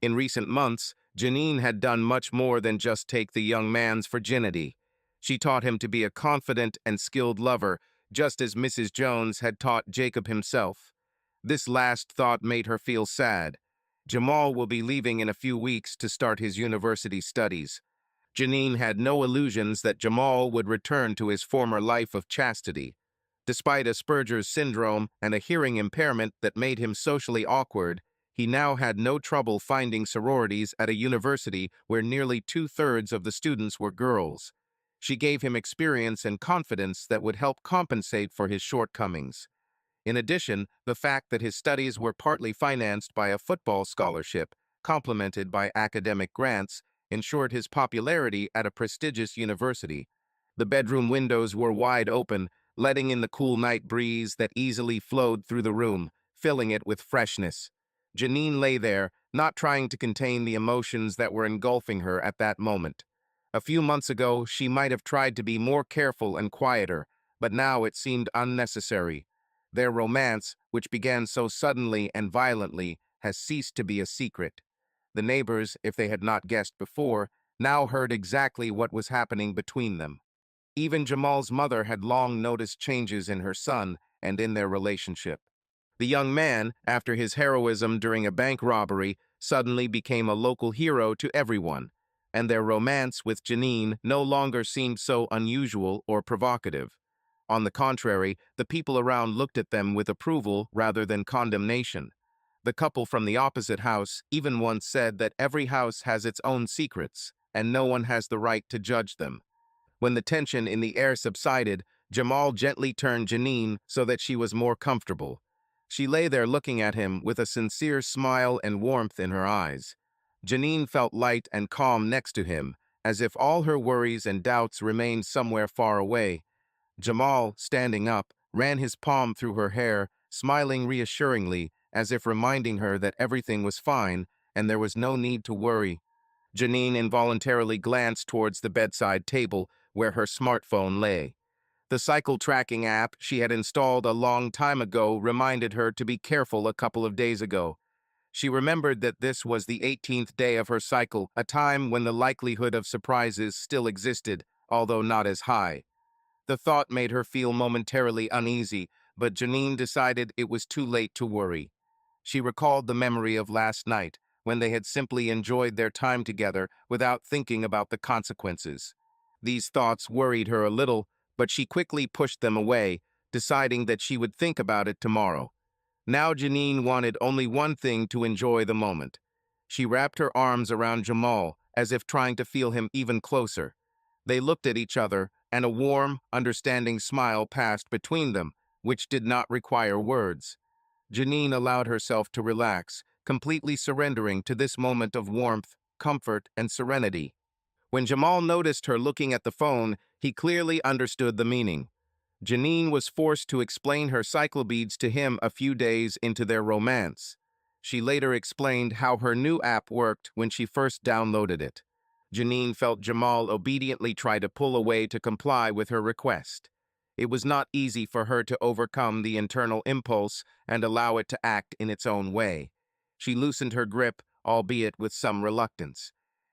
Speaker 1: In recent months, Janine had done much more than just take the young man's virginity. She taught him to be a confident and skilled lover, just as Mrs. Jones had taught Jacob himself. This last thought made her feel sad. Jamal will be leaving in a few weeks to start his university studies. Janine had no illusions that Jamal would return to his former life of chastity. Despite Asperger's syndrome and a hearing impairment that made him socially awkward, he now had no trouble finding sororities at a university where nearly two-thirds of the students were girls. She gave him experience and confidence that would help compensate for his shortcomings. In addition, the fact that his studies were partly financed by a football scholarship, complemented by academic grants, ensured his popularity at a prestigious university. The bedroom windows were wide open, letting in the cool night breeze that easily flowed through the room, filling it with freshness. Janine lay there, not trying to contain the emotions that were engulfing her at that moment. A few months ago, she might have tried to be more careful and quieter, but now it seemed unnecessary. Their romance, which began so suddenly and violently, has ceased to be a secret. The neighbors, if they had not guessed before, now heard exactly what was happening between them. Even Jamal's mother had long noticed changes in her son and in their relationship. The young man, after his heroism during a bank robbery, suddenly became a local hero to everyone, and their romance with Janine no longer seemed so unusual or provocative. On the contrary, the people around looked at them with approval rather than condemnation. The couple from the opposite house even once said that every house has its own secrets, and no one has the right to judge them. When the tension in the air subsided, Jamal gently turned Janine so that she was more comfortable. She lay there looking at him with a sincere smile and warmth in her eyes. Janine felt light and calm next to him, as if all her worries and doubts remained somewhere far away. Jamal, standing up, ran his palm through her hair, smiling reassuringly, as if reminding her that everything was fine and there was no need to worry. Janine involuntarily glanced towards the bedside table where her smartphone lay. The cycle tracking app she had installed a long time ago reminded her to be careful a couple of days ago. She remembered that this was the 18th day of her cycle, a time when the likelihood of surprises still existed, although not as high. The thought made her feel momentarily uneasy, but Janine decided it was too late to worry. She recalled the memory of last night, when they had simply enjoyed their time together without thinking about the consequences. These thoughts worried her a little, but she quickly pushed them away, deciding that she would think about it tomorrow. Now Janine wanted only one thing: to enjoy the moment. She wrapped her arms around Jamal, as if trying to feel him even closer. They looked at each other, and a warm, understanding smile passed between them, which did not require words. Janine allowed herself to relax, completely surrendering to this moment of warmth, comfort, and serenity. When Jamal noticed her looking at the phone, he clearly understood the meaning. Janine was forced to explain her cycle beads to him a few days into their romance. She later explained how her new app worked when she first downloaded it. Janine felt Jamal obediently try to pull away to comply with her request. It was not easy for her to overcome the internal impulse and allow it to act in its own way. She loosened her grip, albeit with some reluctance.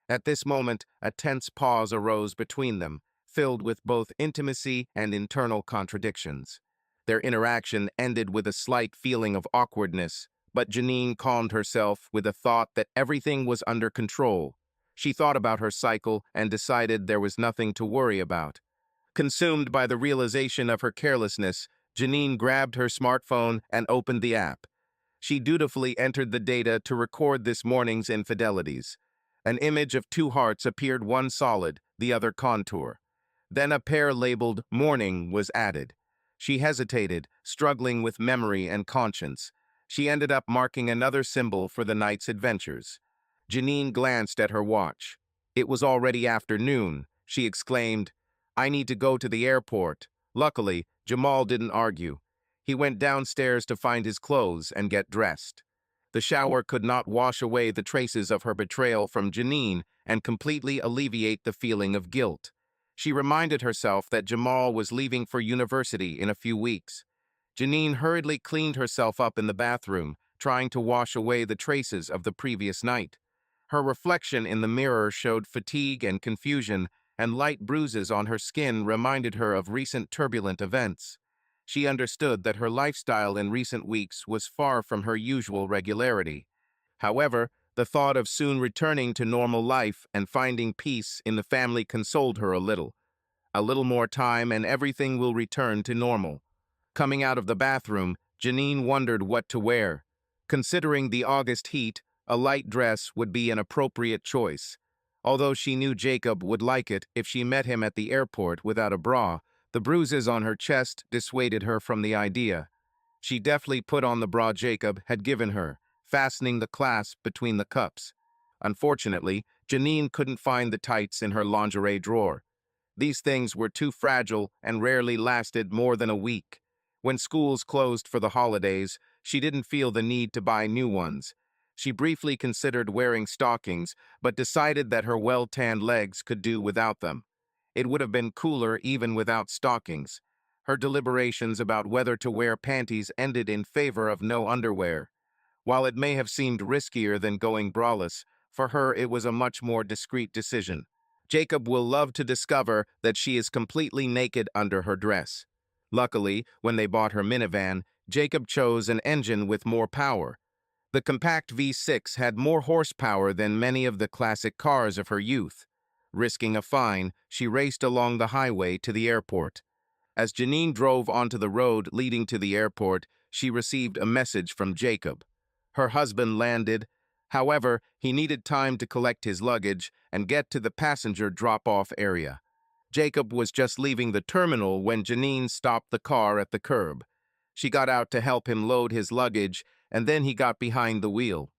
Speaker 1: At this moment, a tense pause arose between them, filled with both intimacy and internal contradictions. Their interaction ended with a slight feeling of awkwardness, but Janine calmed herself with a thought that everything was under control. She thought about her cycle and decided there was nothing to worry about. Consumed by the realization of her carelessness, Janine grabbed her smartphone and opened the app. She dutifully entered the data to record this morning's infidelities. An image of two hearts appeared, one solid, the other contour. Then a pair labeled "Morning" was added. She hesitated, struggling with memory and conscience. She ended up marking another symbol for the night's adventures. Janine glanced at her watch. It was already afternoon. She exclaimed, "I need to go to the airport." Luckily, Jamal didn't argue. He went downstairs to find his clothes and get dressed. The shower could not wash away the traces of her betrayal from Janine and completely alleviate the feeling of guilt. She reminded herself that Jamal was leaving for university in a few weeks. Janine hurriedly cleaned herself up in the bathroom, trying to wash away the traces of the previous night. Her reflection in the mirror showed fatigue and confusion, and light bruises on her skin reminded her of recent turbulent events. She understood that her lifestyle in recent weeks was far from her usual regularity. However, the thought of soon returning to normal life and finding peace in the family consoled her a little. A little more time and everything will return to normal. Coming out of the bathroom, Janine wondered what to wear. Considering the August heat, a light dress would be an appropriate choice. Although she knew Jacob would like it if she met him at the airport without a bra, the bruises on her chest dissuaded her from the idea. She deftly put on the bra Jacob had given her, fastening the clasp between the cups. Unfortunately, Janine couldn't find the tights in her lingerie drawer. These things were too fragile and rarely lasted more than a week. When schools closed for the holidays, she didn't feel the need to buy new ones. She briefly considered wearing stockings, but decided that her well-tanned legs could do without them. It would have been cooler even without stockings. Her deliberations about whether to wear panties ended in favor of no underwear. While it may have seemed riskier than going braless, for her it was a much more discreet decision. Jacob will love to discover that she is completely naked under her dress. Luckily, when they bought her minivan, Jacob chose an engine with more power. The compact V6 had more horsepower than many of the classic cars of her youth. Risking a fine, she raced along the highway to the airport. As Janine drove onto the road leading to the airport, she received a message from Jacob. Her husband landed. However, he needed time to collect his luggage and get to the passenger drop-off area. Jacob was just leaving the terminal when Janine stopped the car at the curb. She got out to help him load his luggage, and then he got behind the wheel.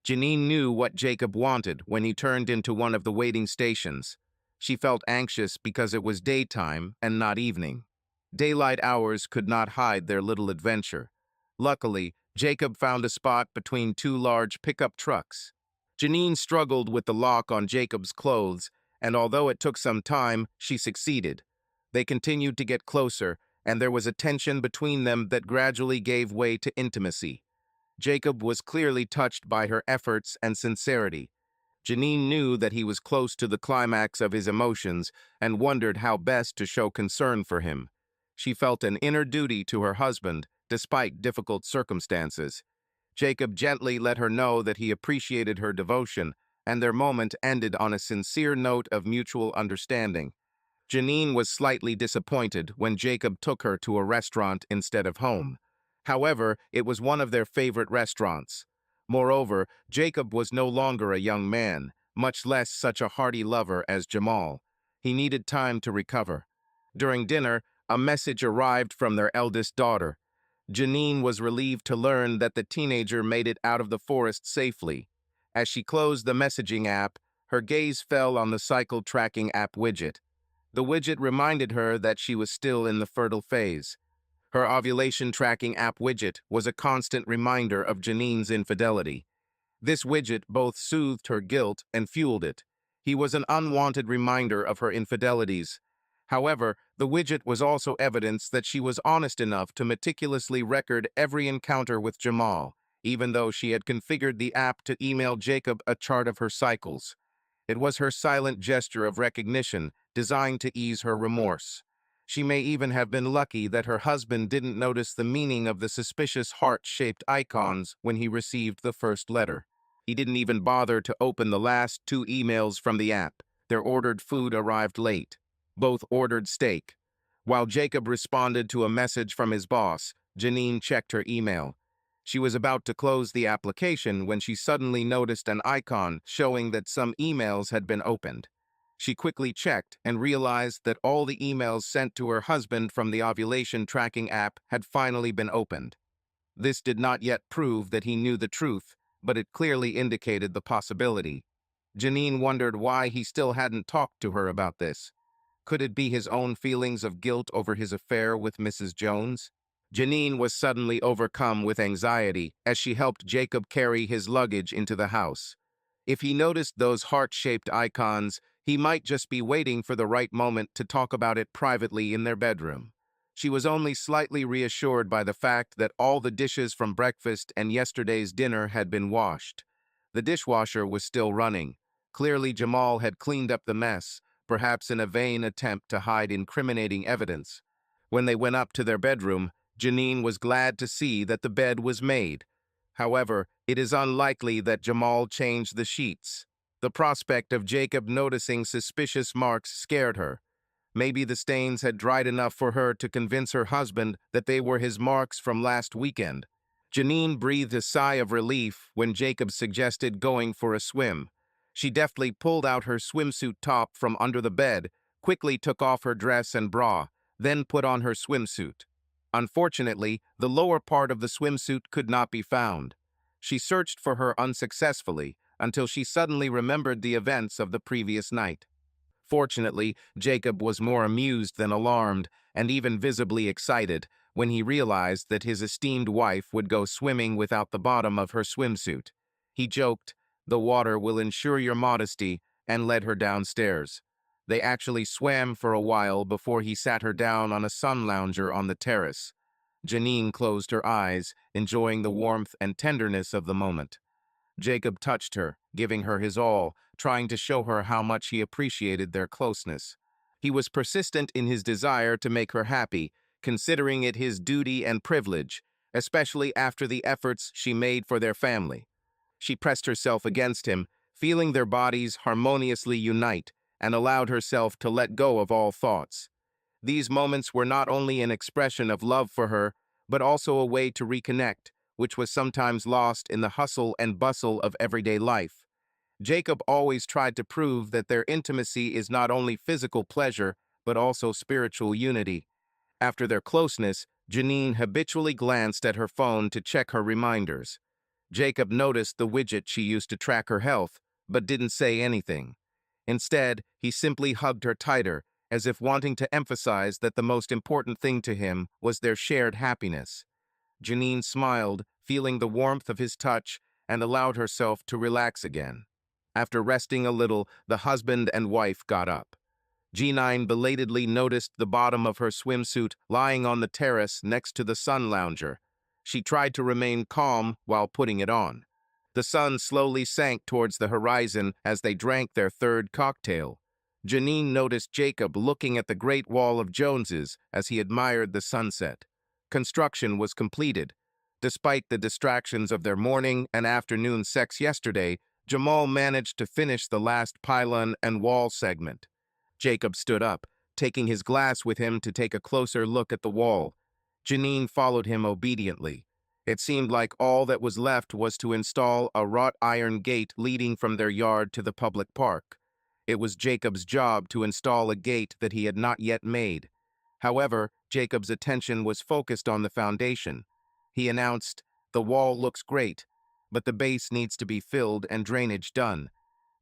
Speaker 1: Janine knew what Jacob wanted when he turned into one of the waiting stations. She felt anxious because it was daytime and not evening. Daylight hours could not hide their little adventure. Luckily, Jacob found a spot between two large pickup trucks. Janine struggled with the lock on Jacob's clothes, and although it took some time, she succeeded. They continued to get closer, and there was a tension between them that gradually gave way to intimacy. Jacob was clearly touched by her efforts and sincerity. Janine knew that he was close to the climax of his emotions and wondered how best to show concern for him. She felt an inner duty to her husband, despite difficult circumstances. Jacob gently let her know that he appreciated her devotion, and their moment ended on a sincere note of mutual understanding. Janine was slightly disappointed when Jacob took her to a restaurant instead of home. However, it was one of their favorite restaurants. Moreover, Jacob was no longer a young man, much less such a hearty lover as Jamal. He needed time to recover. During dinner, a message arrived from their eldest daughter. Janine was relieved to learn that the teenager made it out of the forest safely. As she closed the messaging app, her gaze fell on the cycle tracking app widget. The widget reminded her that she was still in the fertile phase. Her ovulation tracking app widget was a constant reminder of Janine's infidelity. This widget both soothed her guilt and fueled it. He was an unwanted reminder of her infidelities. However, the widget was also evidence that she was honest enough to meticulously record every encounter with Jamal, even though she had configured the app to email Jacob a chart of her cycles. It was her silent gesture of recognition, designed to ease her remorse. She may even have been lucky that her husband didn't notice the meaning of the suspicious heart-shaped icons when he received the first letter. He didn't even bother to open the last two emails from the app. Their ordered food arrived late. Both ordered steak. While Jacob responded to a message from his boss, Janine checked her email. She was about to close the application when she suddenly noticed an icon showing that some emails had been opened. She quickly checked and realized that all the emails sent to her husband from the ovulation tracking app had finally been opened. This did not yet prove that he knew the truth, but it clearly indicated the possibility. Janine wondered why he still hadn't talked to her about this. Could it be his own feelings of guilt over his affair with Mrs. Jones? Janine was suddenly overcome with anxiety as she helped Jacob carry his luggage into the house. If he noticed those heart-shaped icons, he might just be waiting for the right moment to talk about it privately in their bedroom. She was only slightly reassured by the fact that all the dishes from breakfast and yesterday's dinner had been washed. The dishwasher was still running. Clearly, Jamal had cleaned up the mess, perhaps in a vain attempt to hide incriminating evidence. When they went up to their bedroom, Janine was glad to see that the bed was made. However, it is unlikely that Jamal changed the sheets. The prospect of Jacob noticing suspicious marks scared her. Maybe the stains had dried enough for her to convince her husband that they were his marks from last weekend. Janine breathed a sigh of relief when Jacob suggested going for a swim. She deftly pulled out her swimsuit top from under the bed, quickly took off her dress and bra, then put on her swimsuit. Unfortunately, the lower part of the swimsuit could not be found. She searched for her unsuccessfully until she suddenly remembered the events of the previous night. Fortunately, Jacob was more amused than alarmed, and even visibly excited, when he realized that his esteemed wife would go swimming without the bottom of her swimsuit. He joked, "The water will ensure your modesty," and led her downstairs. They actually swam for a while before he sat her down on a sun lounger on the terrace. Janine closed her eyes, enjoying the warmth and tenderness of the moment. Jacob touched her, giving her his all, trying to show her how much he appreciated their closeness. He was persistent in his desire to make her happy, considering it his duty and privilege, especially after the efforts she made for their family. She pressed herself against him, feeling their bodies harmoniously unite, and allowed herself to let go of all thoughts. These moments were not only an expression of love for her, but also a way to reconnect, which was sometimes lost in the hustle and bustle of everyday life. Jacob always tried to prove that their intimacy is not only physical pleasure, but also spiritual unity. After their closeness, Janine habitually glanced at her phone to check her reminders. Jacob noticed the widget she used to track her health, but didn't say anything. Instead, he simply hugged her tighter, as if wanting to emphasize that the most important thing to him was their shared happiness. Janine smiled, feeling the warmth of his touch, and allowed herself to relax again. After resting a little, the husband and wife got up. Janine belatedly noticed the bottom of her swimsuit lying on the terrace next to the sun lounger. She tried to remain calm while putting it on. The sun slowly sank towards the horizon as they drank their third cocktail. Janine noticed Jacob looking at the Great Wall of Joneses as he admired the sunset. Construction was completed. Despite the distractions of their morning and afternoon sex yesterday, Jamal managed to finish the last pylon and wall segment. Jacob stood up, taking his glass with him to take a closer look at the wall. Janine followed him obediently. It seemed like all that was left was to install a wrought iron gate leading from their yard to the public park. It was Jacob's job to install a gate that he had not yet made. However, Jacob's attention was focused on the foundation. He announced, "The wall looks great, but the base needs to be filled and drainage done.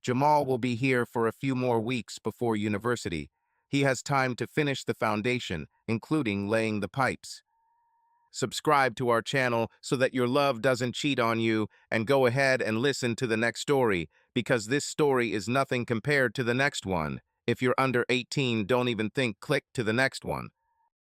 Speaker 1: Jamal will be here for a few more weeks before university. He has time to finish the foundation, including laying the pipes." Subscribe to our channel so that your love doesn't cheat on you, and go ahead and listen to the next story, because this story is nothing compared to the next one. If you're under 18, don't even click to the next one.